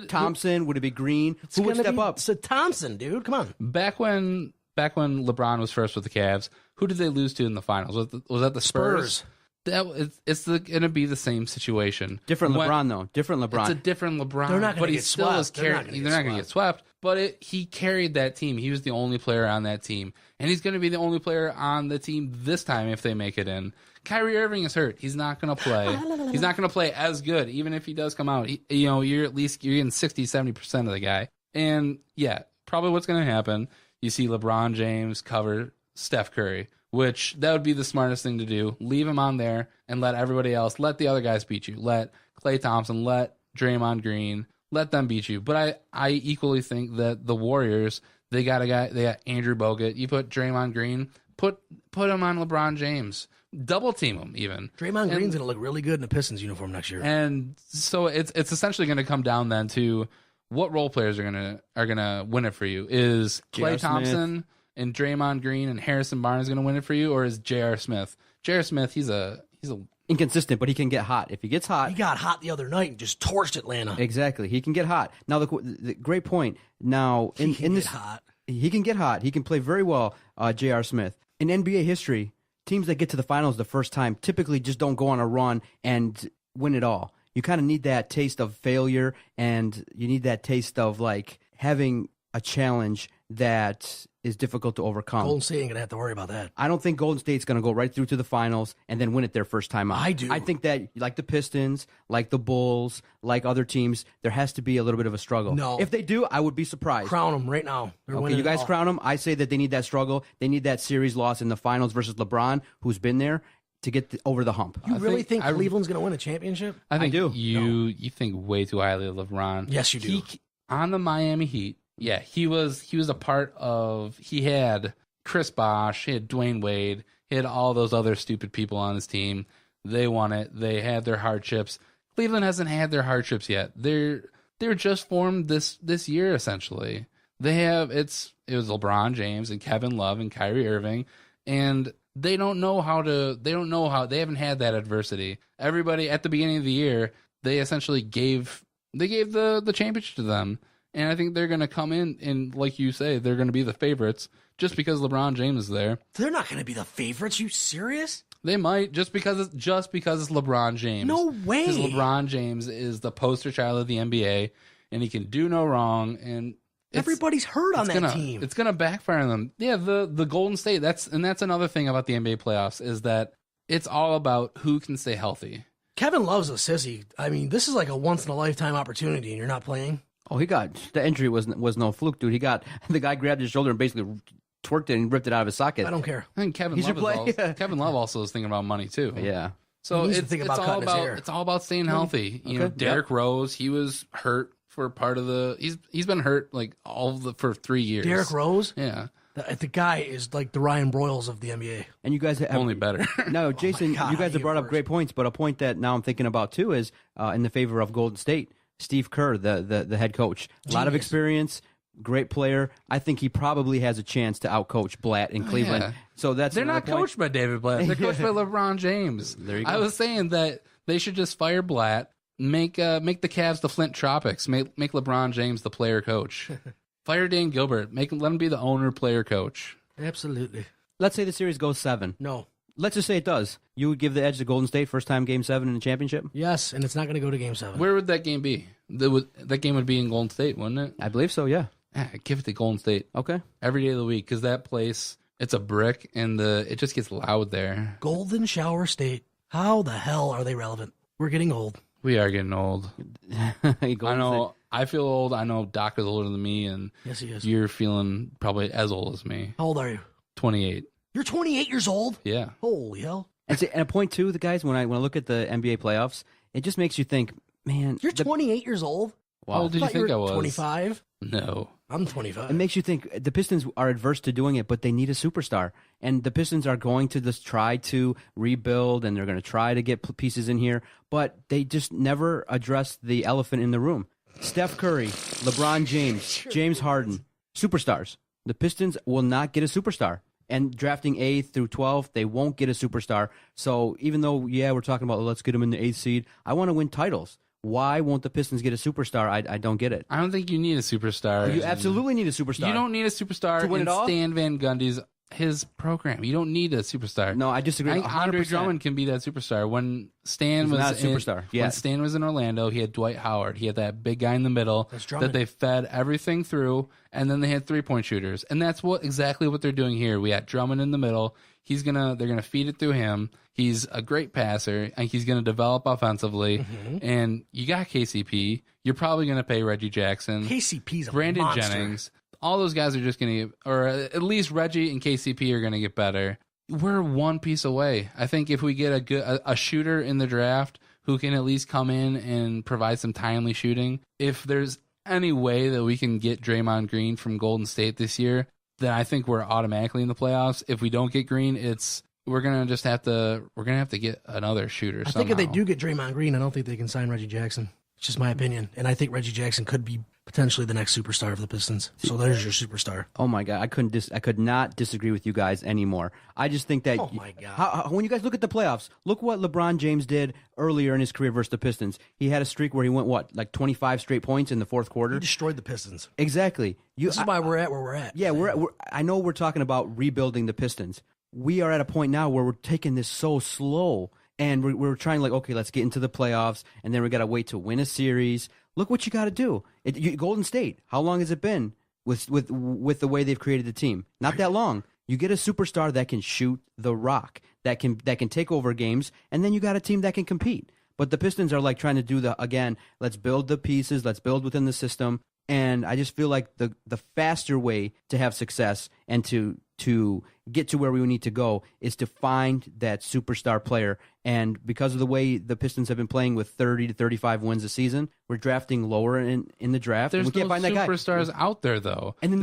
Thompson? Would it be Green? Who would step up? So Thompson, dude, come on. Back when LeBron was first with the Cavs, who did they lose to in the finals? Was that the Spurs? It's going to be the same situation. Different LeBron, though. Different LeBron. It's a different LeBron. They're not going to get swept. They're not going to get swept. But he carried that team. He was the only player on that team. And he's going to be the only player on the team this time if they make it in. Kyrie Irving is hurt. He's not going to play. He's not going to play as good. Even if he does come out, you're getting 60, 70% of the guy. And, yeah, probably what's going to happen, you see LeBron James cover Steph Curry, which that would be the smartest thing to do. Leave him on there and let everybody else, let the other guys beat you. Let Klay Thompson, let Draymond Green, let them beat you. But I equally think that the Warriors, they got Andrew Bogut. You put Draymond Green, put him on LeBron James. Double team him even. Draymond Green's going to look really good in the Pistons uniform next year. And so it's essentially going to come down then to what role players are gonna win it for you. Is Klay Thompson and Draymond Green and Harrison Barnes going to win it for you, or is J.R. Smith? J.R. Smith, he's a inconsistent, but he can get hot. If he gets hot, he got hot the other night and just torched Atlanta. Exactly, he can get hot. Now the great point. Now he can get hot. He can play very well. J.R. Smith in NBA history, teams that get to the finals the first time typically just don't go on a run and win it all. You kind of need that taste of failure, and you need that taste of like having a challenge that is difficult to overcome. Golden State ain't going to have to worry about that. I don't think Golden State's going to go right through to the finals and then win it their first time out. I do. I think that, like the Pistons, like the Bulls, like other teams, there has to be a little bit of a struggle. No. If they do, I would be surprised. Crown them right now. Okay, you guys crown them. I say that they need that struggle. They need that series loss in the finals versus LeBron, who's been there, to get over the hump. You really think Cleveland's going to win a championship? I do. You think way too highly of LeBron. Yes, you do. On the Miami Heat, yeah, he was a part of. He had Chris Bosh, he had Dwayne Wade, he had all those other stupid people on his team. They won it. They had their hardships. Cleveland hasn't had their hardships yet. They're just formed this year essentially. It was LeBron James and Kevin Love and Kyrie Irving, and they haven't had that adversity. Everybody at the beginning of the year, they essentially gave the championship to them. And I think they're going to come in and, like you say, they're going to be the favorites just because LeBron James is there. They're not going to be the favorites. You serious? They might just because it's LeBron James. No way. Because LeBron James is the poster child of the NBA, and he can do no wrong. And everybody's hurt on that team. It's going to backfire on them. Yeah, the Golden State. That's another thing about the NBA playoffs is that it's all about who can stay healthy. Kevin Love's a sissy. I mean, this is like a once in a lifetime opportunity, and you're not playing. Oh, the injury was no fluke, dude. The guy grabbed his shoulder and basically twerked it and ripped it out of his socket. I don't care. I think Kevin Love also is thinking about money too. Yeah. So it's all about staying healthy. You know, Derrick Rose, he was hurt for part of he's been hurt like for 3 years. Derrick Rose? Yeah. The guy is like the Ryan Broyles of the NBA. And you guys have only better. No, Jason, you guys have brought up great points, but a point that now I'm thinking about too is in the favor of Golden State. Steve Kerr, the head coach, a lot of experience, great player. I think he probably has a chance to outcoach Blatt in Cleveland. Yeah. So that's They're not another point. coached by David Blatt. They're coached by LeBron James. There you go. I was saying that they should just fire Blatt, make the Cavs the Flint Tropics, make LeBron James the player coach. Fire Dan Gilbert, let him be the owner, player, coach. Absolutely. Let's say the series goes 7. No. Let's just say it does. You would give the edge to Golden State first time Game 7 in the championship? Yes, and it's not going to go to Game 7. Where would that game be? That game would be in Golden State, wouldn't it? I believe so, yeah. Give it to Golden State Okay. every day of the week because that place, it's a brick and it just gets loud there. Golden Shower State. How the hell are they relevant? We're getting old. We are getting old. I Golden know. I feel old. I know Doc is older than me, and Yes, he is. you're feeling probably as old as me. How old are you? 28. You're 28 years old? Yeah. Holy hell. And a point two, the guys, when I look at the NBA playoffs, it just makes you think, man. You're 28 years old? How old did you Thought think were I was? 25? No. I'm 25. It makes you think the Pistons are adverse to doing it, but they need a superstar. And the Pistons are going to just try to rebuild, and they're going to try to get pieces in here, but they just never address the elephant in the room. Steph Curry, LeBron James, James Harden, superstars. The Pistons will not get a superstar. And drafting 8 through 12, they won't get a superstar. So even though, we're talking about let's get them in the 8th seed, I want to win titles. Why won't the Pistons get a superstar? I don't get it. I don't think you need a superstar. You absolutely need a superstar. You don't need a superstar To win in it all? Stan Van Gundy's his program. You don't need a superstar. No, I disagree. I think 100%. Andre Drummond can be that superstar. When Stan He's was not a superstar yet. when Stan was in Orlando, he had Dwight Howard. He had that big guy in the middle That's Drummond. that they fed everything through, and then they had 3-point shooters. And that's exactly what they're doing here. We had Drummond in the middle. They're gonna feed it through him. He's a great passer, and he's gonna develop offensively. Mm-hmm. And you got KCP. You're probably gonna pay Reggie Jackson, KCP's a Brandon monster. Jennings. All those guys are just going to get, or at least Reggie and KCP are going to get better. We're one piece away. I think if we get a shooter in the draft who can at least come in and provide some timely shooting, if there's any way that we can get Draymond Green from Golden State this year, then I think we're automatically in the playoffs. If we don't get Green, we're gonna have to get another shooter. I think if they do get Draymond Green, I don't think they can sign Reggie Jackson. It's just my opinion. And I think Reggie Jackson could be potentially the next superstar of the Pistons. So there's your superstar. Oh my God, I could not disagree with you guys anymore. I just think that. Oh my God. When you guys look at the playoffs, look what LeBron James did earlier in his career versus the Pistons. He had a streak where he went like 25 straight points in the fourth quarter. He destroyed the Pistons. Exactly. This is why we're at where we're at. Yeah, I know we're talking about rebuilding the Pistons. We are at a point now where we're taking this so slow, and we're trying okay, let's get into the playoffs, and then we got to wait to win a series. Look what you got to do. Golden State. How long has it been with the way they've created the team? Not that long. You get a superstar that can shoot the rock, that can take over games, and then you got a team that can compete. But the Pistons are trying to do let's build the pieces, let's build within the system. And I just feel like the faster way to have success and to get to where we need to go is to find that superstar player. And because of the way the Pistons have been playing with 30 to 35 wins a season, we're drafting lower in the draft. There's we can't no find that guy. superstars out there, though. And then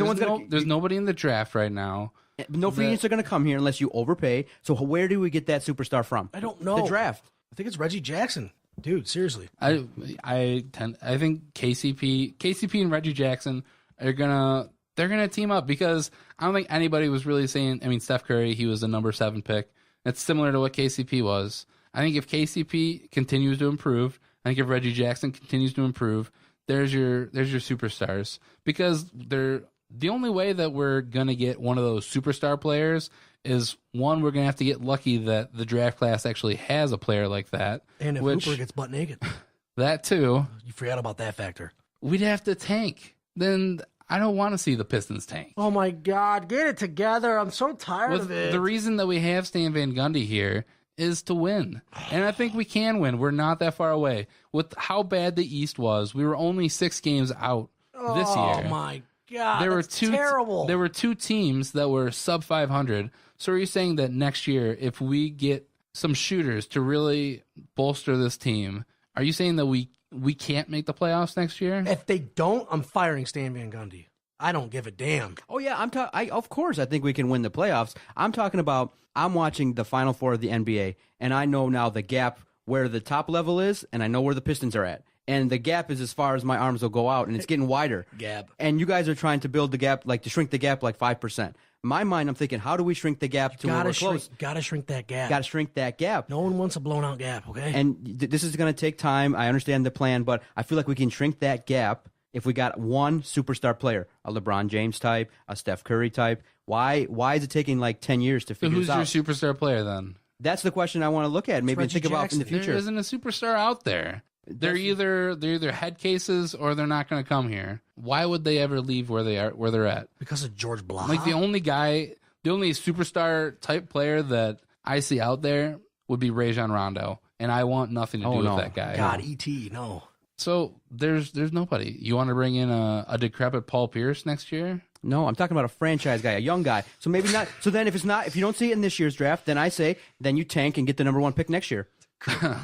there's nobody in the draft right now. No free agents are going to come here unless you overpay. So where do we get that superstar from? I don't know. The draft. I think it's Reggie Jackson. Dude, seriously. I think KCP and Reggie Jackson are they're gonna team up because I don't think anybody was really saying. I mean, Steph Curry, he was the number 7 pick. That's similar to what KCP was. I think if KCP continues to improve, I think if Reggie Jackson continues to improve, there's your superstars because the only way that we're gonna get one of those superstar players is one, we're gonna have to get lucky that the draft class actually has a player like that. And if Hooper gets butt naked. That too. You forgot about that factor. We'd have to tank. Then I don't want to see the Pistons tank. Oh my God, get it together. I'm so tired of it. The reason that we have Stan Van Gundy here is to win. And I think we can win. We're not that far away. With how bad the East was, we were only 6 games out this year. Oh my God, that's terrible. There were 2 teams that were sub 500. So are you saying that next year, if we get some shooters to really bolster this team, are you saying that we can't make the playoffs next year? If they don't, I'm firing Stan Van Gundy. I don't give a damn. Oh yeah, of course I think we can win the playoffs. I'm talking about I'm watching the Final Four of the NBA, and I know now the gap where the top level is, and I know where the Pistons are at. and the gap is as far as my arms will go out, and it's getting wider. Gap. And you guys are trying to build the gap, like to shrink the gap like 5%. In my mind, I'm thinking, how do we shrink the gap to where we're close? Gotta shrink that gap. Got to shrink that gap. No one wants a blown out gap, okay? And this is going to take time. I understand the plan, but I feel like we can shrink that gap if we got one superstar player, a LeBron James type, a Steph Curry type. Why is it taking like 10 years to figure this out? Who's your superstar player then? That's the question I want to look at, maybe and think about in the future. There isn't a superstar out there. They're either head cases or they're not going to come here. Why would they ever leave where they're at? Because of George Blah. Like the only superstar type player that I see out there would be Rajon Rondo, and I want nothing to do with that guy. God, E.T., no. So there's nobody. You want to bring in a decrepit Paul Pierce next year? No, I'm talking about a franchise guy, a young guy. So maybe not. So then if you don't see it in this year's draft, then I say then you tank and get the number 1 pick next year.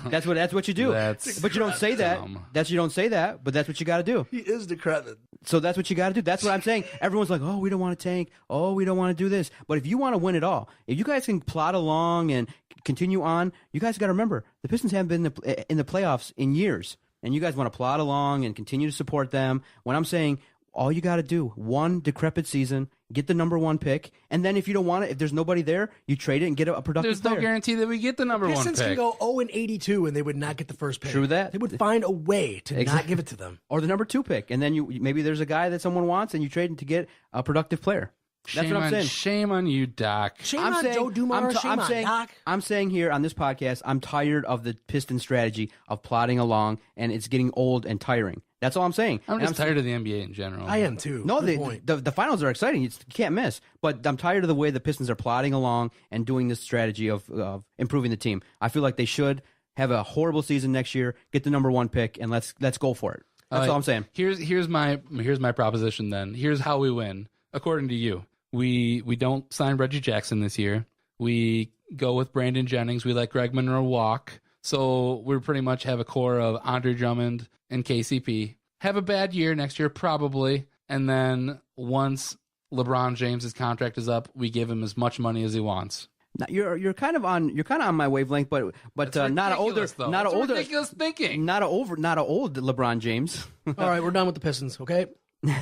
That's what you do. But you don't say that. You don't say that, but that's what you got to do. He is decrepit. So that's what you got to do. That's what I'm saying. Everyone's like, "Oh, we don't want to tank. Oh, we don't want to do this." But if you want to win it all, if you guys can plot along and continue on, you guys got to remember the Pistons haven't been in the playoffs in years, and you guys want to plot along and continue to support them. When I'm saying all you got to do, one decrepit season, get the number 1 pick, and then if you don't want it, if there's nobody there, you trade it and get a productive There's player. no guarantee that we get the number 1 pick. Pistons can go 0-82 and they would not get the first pick. True that. They would find a way to not give it to them. Or the number 2 pick, and then maybe there's a guy that someone wants, and you trade him to get a productive player. That's what I'm saying. Shame on you, Doc. Shame on Joe Dumars. Shame on Doc. I'm saying here on this podcast, I'm tired of the Piston strategy of plodding along, and it's getting old and tiring. That's all I'm saying. I'm just tired of the NBA in general. I am too. No, the finals are exciting. You can't miss. But I'm tired of the way the Pistons are plodding along and doing this strategy of improving the team. I feel like they should have a horrible season next year, get the number 1 pick, and let's go for it. That's all I'm saying. Here's my proposition then. Here's how we win, according to you. We don't sign Reggie Jackson this year. We go with Brandon Jennings. We let Greg Monroe walk. So we pretty much have a core of Andre Drummond and KCP. Have a bad year next year, probably. And then once LeBron James's contract is up, we give him as much money as he wants. Now, you're kind of on not my wavelength, but not an older, not an older, ridiculous thinking. Not an old LeBron James. All right, we're done with the Pistons. Okay.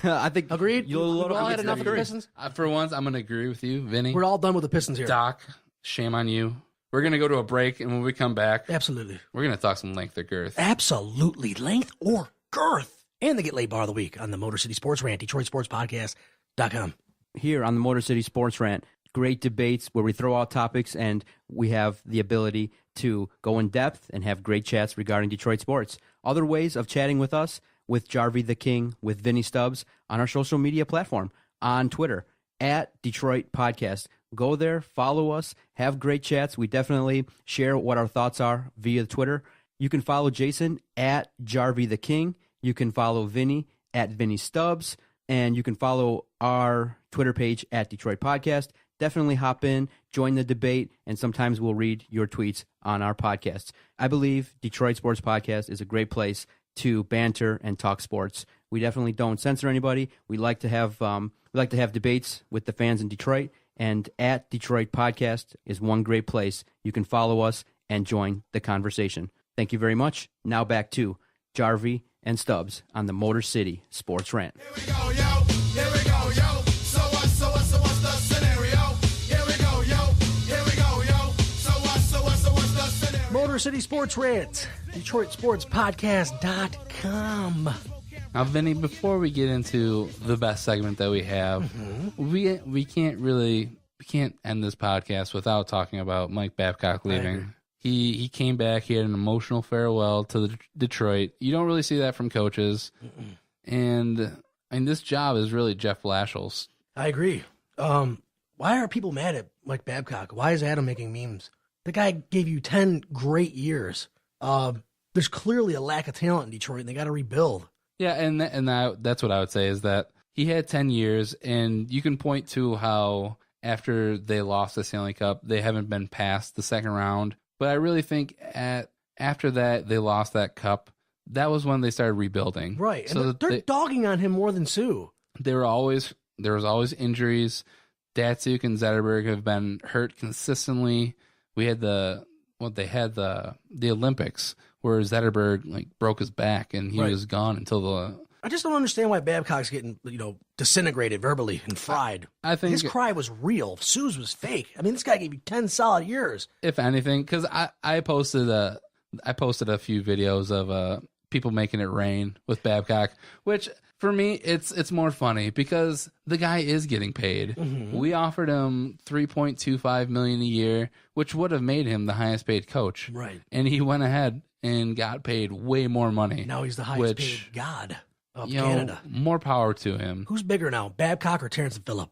I think agreed. We've all had enough of the Pistons. For once, I'm going to agree with you, Vinny. We're all done with the Pistons here. Doc, shame on you. We're going to go to a break, and when we come back, absolutely, we're going to talk some length or girth. Absolutely, length or girth. And the Get Laid Bar of the Week on the Motor City Sports Rant, DetroitSportsPodcast.com. Here on the Motor City Sports Rant, great debates where we throw out topics and we have the ability to go in depth and have great chats regarding Detroit sports. Other ways of chatting with us, with Jarvi the King, with Vinny Stubbs on our social media platform, on Twitter, at Detroit Podcast. Go there, follow us, have great chats. We definitely share what our thoughts are via Twitter. You can follow Jason at Jarvi the King. You can follow Vinny at Vinny Stubbs. And you can follow our Twitter page at Detroit Podcast. Definitely hop in, join the debate, and sometimes we'll read your tweets on our podcasts. I believe Detroit Sports Podcast is a great place to banter and talk sports. We definitely don't censor anybody. We like to have debates with the fans in Detroit, and at Detroit Podcast is one great place. You can follow us and join the conversation. Thank you very much. Now back to Jarvi and Stubbs on the Motor City Sports Rant. Here we go, yo. Here we go, yo. So what's the scenario? Here we go, yo. Here we go, yo. So what's the scenario? Motor City Sports Rant, DetroitSportsPodcast.com. Now, Vinny, before we get into the best segment that we have, we can't end this podcast without talking about Mike Babcock leaving. He came back. He had an emotional farewell to Detroit. You don't really see that from coaches. And this job is really Jeff Blashill's. I agree. Why are people mad at Mike Babcock? Why is Adam making memes? The guy gave you 10 great years. There's clearly a lack of talent in Detroit, and they got to rebuild. Yeah, and that's what I would say is that he had 10 years, and you can point to how after they lost the Stanley Cup, they haven't been past the second round. But I really think after that, they lost that cup. That was when they started rebuilding. Right, and so they're dogging on him more than Sue. There was always injuries. Datsuk and Zetterberg have been hurt consistently. We had the Olympics where Zetterberg like broke his back and he was gone until the. I just don't understand why Babcock's getting, disintegrated verbally and fried. I think his cry was real. Sue's was fake. I mean, this guy gave you 10 solid years. If anything, because I posted a few videos of people making it rain with Babcock, which for me it's more funny because the guy is getting paid. Mm-hmm. We offered him $3.25 million a year, which would have made him the highest paid coach. Right, and he went ahead and got paid way more money. Now he's the highest paid god of Canada. More power to him. Who's bigger now, Babcock or Terrence and Phillip?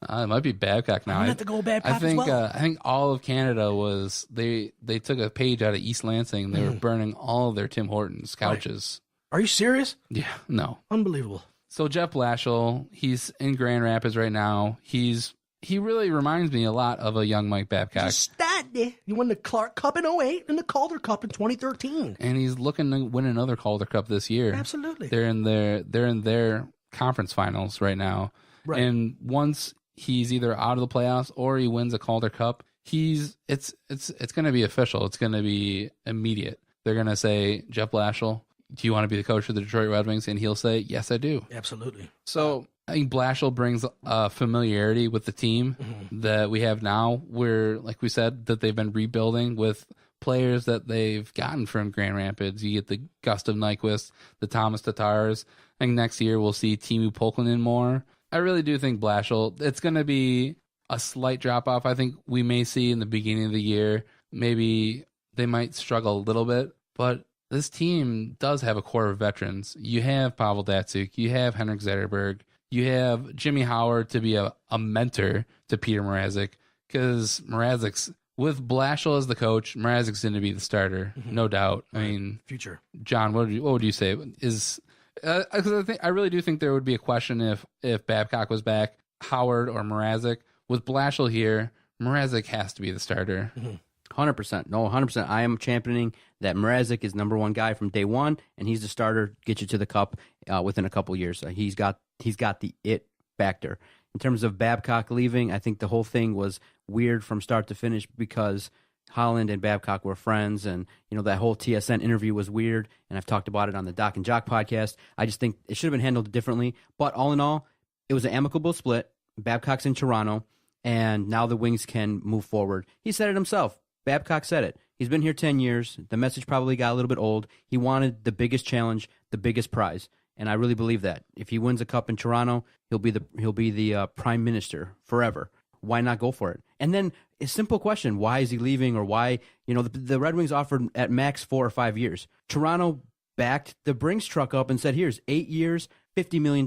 It might be Babcock now. I have to go Babcock as well. I think all of Canada was they took a page out of East Lansing. They were burning all of their Tim Hortons couches. Right. Are you serious? Yeah, no, unbelievable. So Jeff Blashill, he's in Grand Rapids right now. He really reminds me a lot of a young Mike Babcock. Just that, he won the Clark Cup in 2008 and the Calder Cup in 2013, and he's looking to win another Calder Cup this year. Absolutely, they're in their conference finals right now, right. And once he's either out of the playoffs or he wins a Calder Cup, it's going to be official. It's going to be immediate. They're going to say, Jeff Blashill, do you want to be the coach of the Detroit Red Wings? And he'll say, yes, I do. Absolutely. So I think Blashill brings familiarity with the team that we have now, where, like we said, that they've been rebuilding with players that they've gotten from Grand Rapids. You get the Gustav Nyquist, the Thomas Tatars. I think next year we'll see Timu Polkinen more. I really do think Blashill, it's going to be a slight drop-off. I think we may see in the beginning of the year. Maybe they might struggle a little bit, but this team does have a core of veterans. You have Pavel Datsyuk. You have Henrik Zetterberg. You have Jimmy Howard to be a mentor to Peter Mrazek, because Mrazek's, with Blashill as the coach, Mrazek's going to be the starter, no doubt. I mean, future. John, what would you say? Because I really do think there would be a question if Babcock was back, Howard or Mrazek. With Blashill here, Mrazek has to be the starter. 100%. No, 100%. I am championing that Mrazek is number one guy from day one, and he's the starter, get you to the cup within a couple years. He's got the it factor. In terms of Babcock leaving, I think the whole thing was weird from start to finish because Holland and Babcock were friends, and that whole TSN interview was weird, and I've talked about it on the Doc and Jock podcast. I just think it should have been handled differently, but all in all, it was an amicable split. Babcock's in Toronto, and now the Wings can move forward. He said it himself. Babcock said it. He's been here 10 years. The message probably got a little bit old. He wanted the biggest challenge, the biggest prize, and I really believe that. If he wins a cup in Toronto, he'll be the prime minister forever. Why not go for it? And then a simple question, why is he leaving, or why, the Red Wings offered at max 4 or 5 years. Toronto backed the Brinks truck up and said, here's 8 years, $50 million.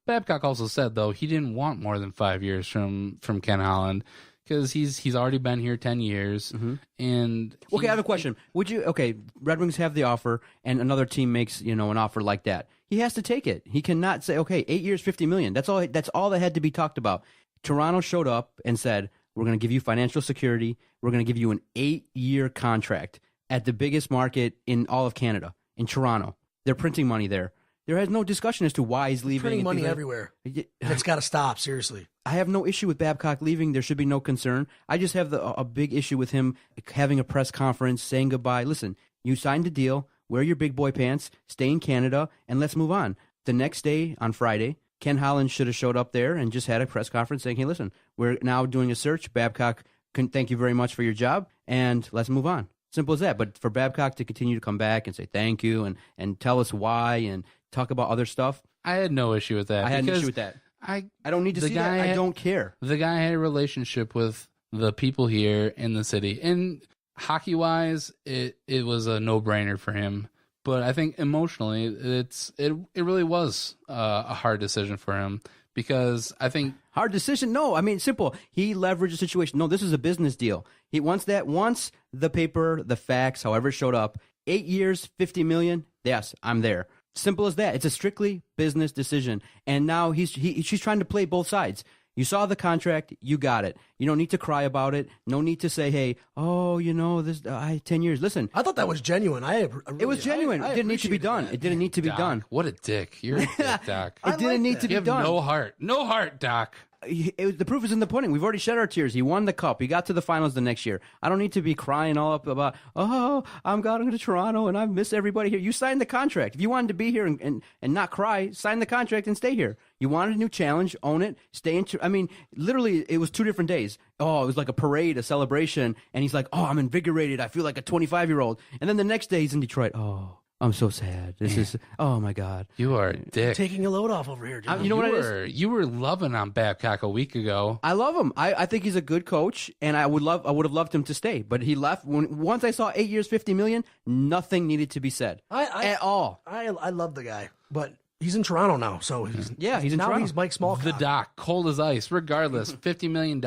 Babcock also said, though, he didn't want more than 5 years from Ken Holland, because he's already been here 10 years. And okay, I have a question. Red Wings have the offer, and another team makes an offer like that. He has to take it. He cannot say, okay, 8 years, $50 million. That's all that had to be talked about. Toronto showed up and said, we're going to give you financial security. We're going to give you an 8-year contract at the biggest market in all of Canada, in Toronto. They're printing money there. There has no discussion as to why he's leaving. Printing money everywhere. That's got to stop, seriously. I have no issue with Babcock leaving. There should be no concern. I just have a big issue with him having a press conference, saying goodbye. Listen, you signed a deal. Wear your big boy pants. Stay in Canada, and let's move on. The next day, on Friday, Ken Holland should have showed up there and just had a press conference saying, hey, listen, we're now doing a search. Babcock, thank you very much for your job, and let's move on. Simple as that. But for Babcock to continue to come back and say thank you and tell us why and talk about other stuff, I had no issue with that. I had an issue with that. I don't need to see that. I don't care. The guy had a relationship with the people here in the city. And hockey-wise, it was a no-brainer for him. But I think emotionally, it really was a hard decision for him, because I think hard decision. No, I mean simple. He leveraged the situation. No, this is a business deal. He wants the paper, the facts, however it showed up. 8 years, $50 million. Yes, I'm there. Simple as that. It's a strictly business decision, and now she's trying to play both sides. You saw the contract, you got it. You don't need to cry about it. No need to say, "Hey, this 10 years." Listen, I thought that was genuine. It was genuine. It didn't need to be done. It didn't need to be done. What a dick! You're a dick, Doc. It didn't need to be done. No heart, Doc. the proof is in the pudding. We've already shed our tears. He won the cup. He got to the finals the next year. I don't need to be crying all up about, I'm going to Toronto and I miss everybody here. You signed the contract. If you wanted to be here and not cry, sign the contract and stay here. You wanted a new challenge, own it, stay in. I mean, literally, it was 2 different days. Oh, it was like a parade, a celebration. And he's like, oh, I'm invigorated. I feel like a 25-year-old. And then the next day he's in Detroit. Oh, I'm so sad. This is, oh my God. You are a dick. Taking a load off over here, John. You know what it is? You were loving on Babcock a week ago. I love him. I think he's a good coach, and I would have loved him to stay. But he left. Once I saw 8 years, $50 million, nothing needed to be said at all. I love the guy, but he's in Toronto now, so he's in now Toronto. He's Mike Smallcock. The Doc, cold as ice. Regardless, $50 million.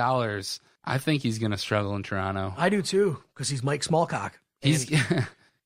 I think he's going to struggle in Toronto. I do too, because he's Mike Smallcock. He's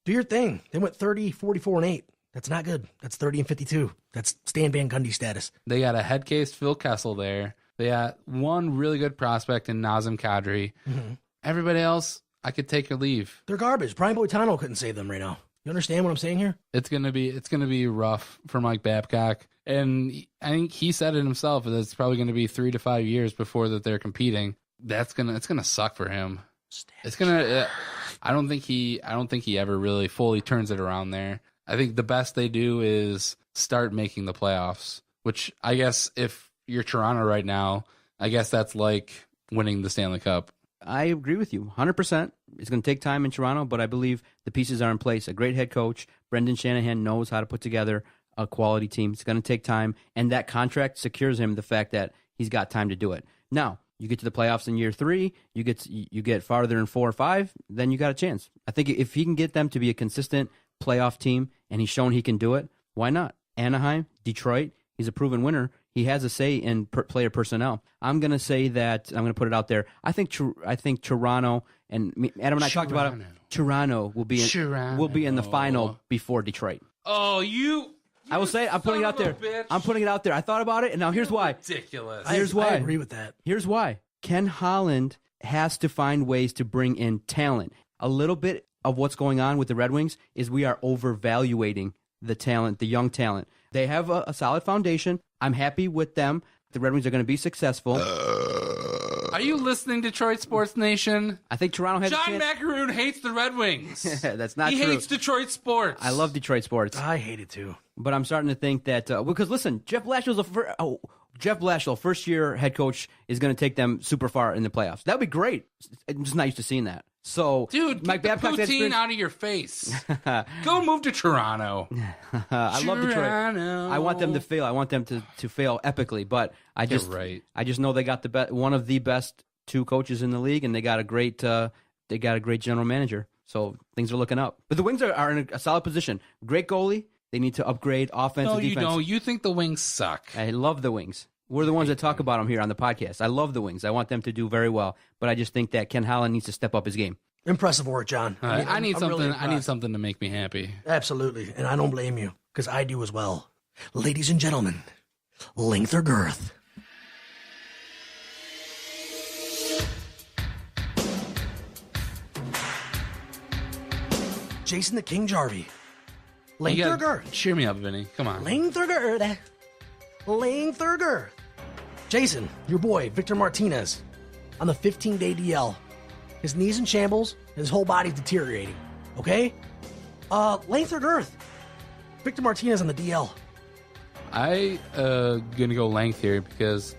do your thing. They went 30, 44, and 8. That's not good. That's 30 and 52. That's Stan Van Gundy status. They got a head case Phil Kessel there. They got one really good prospect in Nazem Kadri. Mm-hmm. Everybody else, I could take or leave. They're garbage. Brian Boitano couldn't save them right now. You understand what I'm saying here? It's gonna be rough for Mike Babcock, and I think he said it himself that it's probably gonna be 3 to 5 years before that they're competing. It's gonna suck for him. It's gonna. I don't think he ever really fully turns it around there. I think the best they do is start making the playoffs, which I guess if you're Toronto right now, I guess that's like winning the Stanley Cup. I agree with you 100%. It's going to take time in Toronto, but I believe the pieces are in place. A great head coach, Brendan Shanahan, knows how to put together a quality team. It's going to take time, and that contract secures him the fact that he's got time to do it. Now, you get to the playoffs in year 3, you get farther in 4 or 5, then you got a chance. I think if he can get them to be a consistent playoff team, and he's shown he can do it, why not? Anaheim, Detroit, he's a proven winner. He has a say in player personnel. I'm going to say that, I'm going to put it out there, I think Toronto, and Adam and I talked about it, Toronto will be in the final before Detroit. Oh, I will say, I'm putting it out there. Bitch. I'm putting it out there. I thought about it, and now here's why. Ridiculous. Here's why. I agree with that. Here's why. Ken Holland has to find ways to bring in talent. A little bit of what's going on with the Red Wings is we are overvaluating the talent, the young talent. They have a solid foundation. I'm happy with them. The Red Wings are going to be successful. Are you listening, Detroit Sports Nation? I think Toronto has John a chance. Macaroon hates the Red Wings. That's not he true. He hates Detroit sports. I love Detroit sports. I hate it too. But I'm starting to think that because listen, Jeff Blashill, first-year head coach, is going to take them super far in the playoffs. That would be great. I'm just not used to seeing that. So, dude, Mike get the Babcock's poutine out of your face. Go move to Toronto. I love Detroit. I want them to fail. I want them to fail epically. But I just know they got one of the best 2 coaches in the league, and they got a great general manager. So things are looking up. But the Wings are in a solid position. Great goalie. They need to upgrade offense and defense. No, you don't. You think the Wings suck. I love the Wings. We're the ones that talk about them here on the podcast. I love the Wings. I want them to do very well. But I just think that Ken Holland needs to step up his game. Impressive work, John. I need something. Really I need something to make me happy. Absolutely, and I don't blame you because I do as well. Ladies and gentlemen, length or girth? Jason the King Jarvi. Length or girth? Cheer me up, Vinny. Come on. Length or girth? Length or girth? Jason, your boy, Victor Martinez, on the 15-day DL. His knee's in shambles, and his whole body's deteriorating. Okay? Length or girth? Victor Martinez on the DL. I gonna go length here because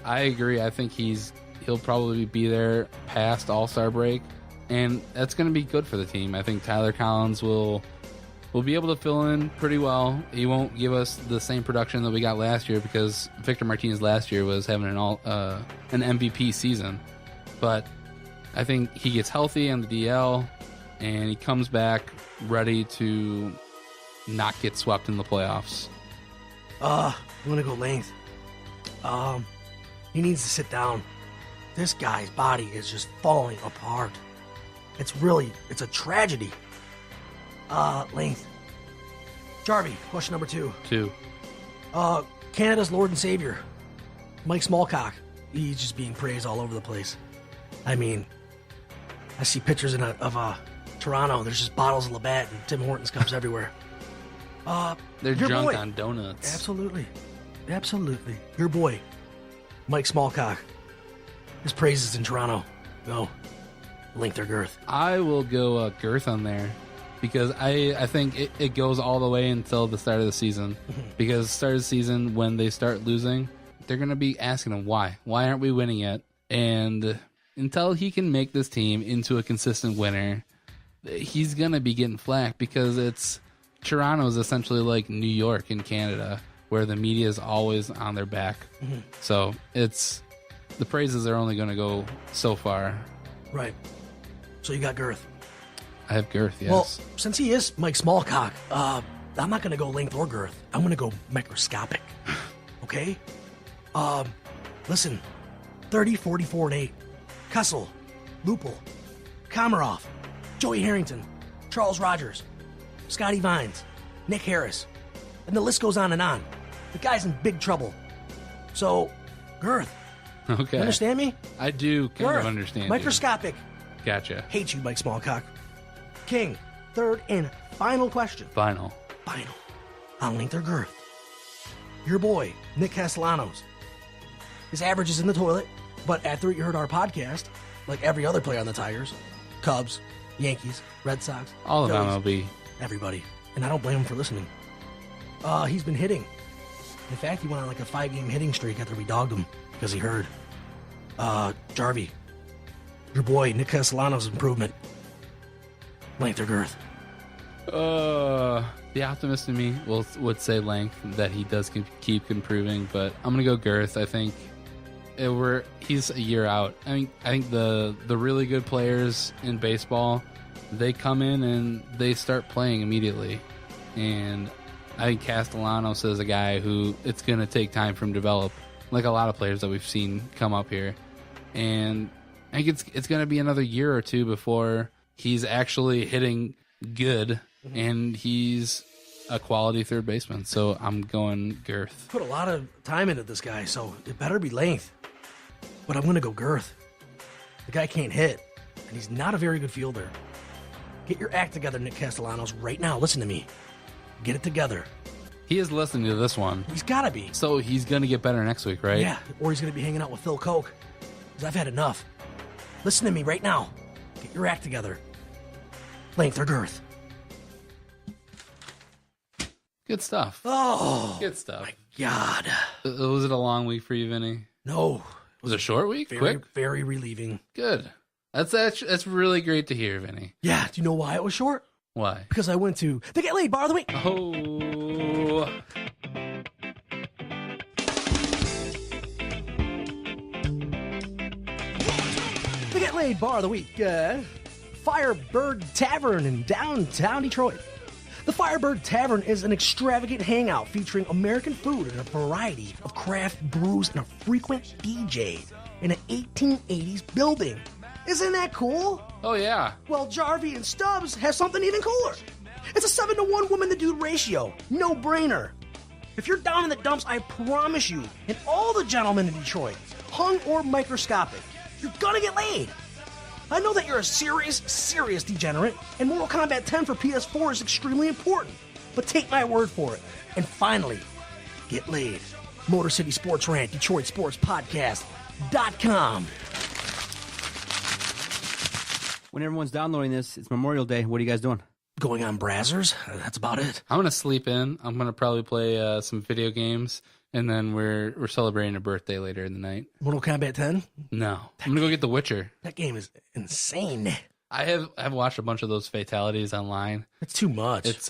I agree. I think he'll probably be there past All-Star break, and that's gonna be good for the team. I think Tyler Collins will be able to fill in pretty well. He won't give us the same production that we got last year because Victor Martinez last year was having an MVP season, but I think he gets healthy on the DL, and he comes back ready to not get swept in the playoffs. I'm gonna go length. He needs to sit down. This guy's body is just falling apart. It's a tragedy. Length. Jarvi, question number 2. 2. Canada's Lord and Savior, Mike Smallcock. He's just being praised all over the place. I mean, I see pictures of Toronto. There's just bottles of Labatt and Tim Hortons cups everywhere. They're your drunk boy. on donuts. Absolutely. Your boy, Mike Smallcock. His praises in Toronto. Go. Length or girth? I will go Girth on there because I think it goes all the way until the start of the season. Because start of the season, when they start losing, they're going to be asking him why. Why aren't we winning yet? And until he can make this team into a consistent winner, he's going to be getting flack because Toronto is essentially like New York in Canada, where the media is always on their back. So the praises are only going to go so far. Right. So you got girth. I have Girth, yes. Well, since he is Mike Smallcock, I'm not going to go length or girth. I'm going to go microscopic. Okay? Listen. 30, 44, and 8. Kessel. Lupul. Komarov. Joey Harrington. Charles Rogers. Scotty Vines. Nick Harris. And the list goes on and on. The guy's in big trouble. So, girth. Okay. You understand me? I do kind Girth. of understand. Microscopic. Gotcha. Hate you, Mike Smallcock. King. Third and final question. Final. On length or girth? Your boy, Nick Castellanos. His average is in the toilet, but after he heard our podcast, like every other player on the Tigers, Cubs, Yankees, Red Sox, All of Phillies, MLB. everybody. And I don't blame him for listening. He's been hitting. In fact, he went on like a 5-game hitting streak after we dogged him because he heard. Jarvi, your boy, Nick Castellanos' improvement. Length or girth? The optimist in me would say length, that he does keep improving, but I'm gonna go girth. I think he's a year out. I think the really good players in baseball, they come in and they start playing immediately, and I think Castellanos is a guy who it's gonna take time for him to develop, like a lot of players that we've seen come up here, and I think it's gonna be another year or two before he's actually hitting good, and he's a quality third baseman. So I'm going girth. Put a lot of time into this guy, so it better be length. But I'm going to go girth. The guy can't hit, and he's not a very good fielder. Get your act together, Nick Castellanos, right now. Listen to me. Get it together. He is listening to this one. He's got to be. So he's going to get better next week, right? Yeah, or he's going to be hanging out with Phil Koch. Because I've had enough. Listen to me right now. Get your act together. Length or girth? Good stuff. Oh, Good stuff. my God. Was it a long week for you, Vinny? No. Was it a short week? Very, Quick? very relieving. Good. That's really great to hear, Vinny. Yeah, do you know why it was short? Why? Because I went to the Get Laid Bar of the Week. Oh. The Get Laid Bar of the Week. Firebird Tavern in downtown Detroit. The Firebird Tavern is an extravagant hangout featuring American food and a variety of craft brews and a frequent DJ in an 1880s building. Isn't that cool? Oh, yeah. Well, Jarvi and Stubbs has something even cooler. It's a 7-to-1 woman-to-dude ratio. No brainer. If you're down in the dumps, I promise you, and all the gentlemen in Detroit, hung or microscopic, you're gonna get laid. I know that you're a serious degenerate, and Mortal Kombat 10 for PS4 is extremely important, but take my word for it. And finally, get laid. Motor City Sports Rant, Detroit Sports Podcast.com. When everyone's downloading this, it's Memorial Day. What are you guys doing? Going on Brazzers, that's about it. I'm going to sleep in. I'm going to probably play some video games, and then we're celebrating a birthday later in the night. Mortal Kombat 10? No. I'm going to go get The Witcher. That game is insane. I've watched a bunch of those fatalities online. It's too much. It's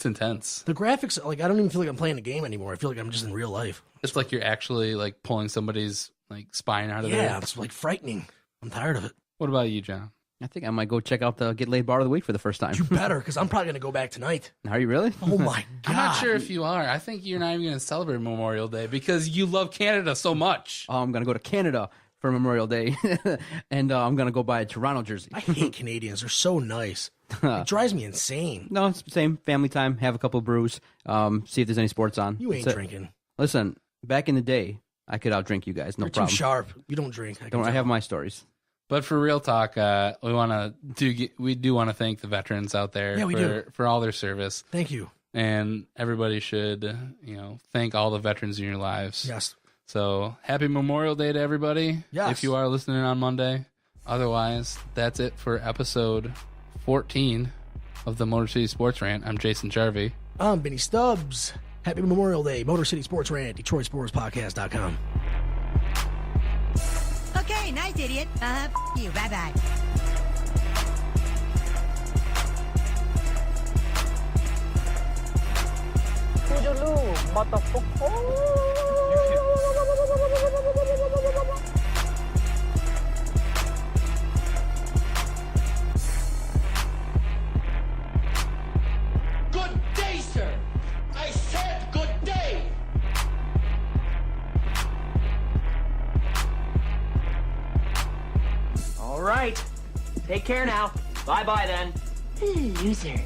intense. The graphics, like, I don't even feel like I'm playing a game anymore. I feel like I'm just in real life. It's like you're actually like pulling somebody's like spine out of there. Yeah, it's like frightening. I'm tired of it. What about you, John? I think I might go check out the Get Laid Bar of the Week for the first time. You better, because I'm probably going to go back tonight. Are you really? Oh, my God. I'm not sure if you are. I think you're not even going to celebrate Memorial Day because you love Canada so much. I'm going to go to Canada for Memorial Day, and I'm going to go buy a Toronto jersey. I hate Canadians. They're so nice. It drives me insane. No, it's the same. Family time, have a couple of brews, see if there's any sports on. You ain't That's it. drinking. Listen, back in the day, I could outdrink you guys. No You're problem. too sharp. You don't drink. Don't worry, I have my stories. But for real talk, we do want to thank the veterans out there for all their service. Thank you. And everybody should, thank all the veterans in your lives. Yes. So happy Memorial Day to everybody. Yes. If you are listening on Monday. Otherwise, that's it for episode 14 of the Motor City Sports Rant. I'm Jason Jarvi. I'm Benny Stubbs. Happy Memorial Day. Motor City Sports Rant, DetroitSportsPodcast.com. Okay, nice, idiot. F you. Bye-bye. Good day, sir. I said good day. All right. Take care now. Bye-bye then. Loser.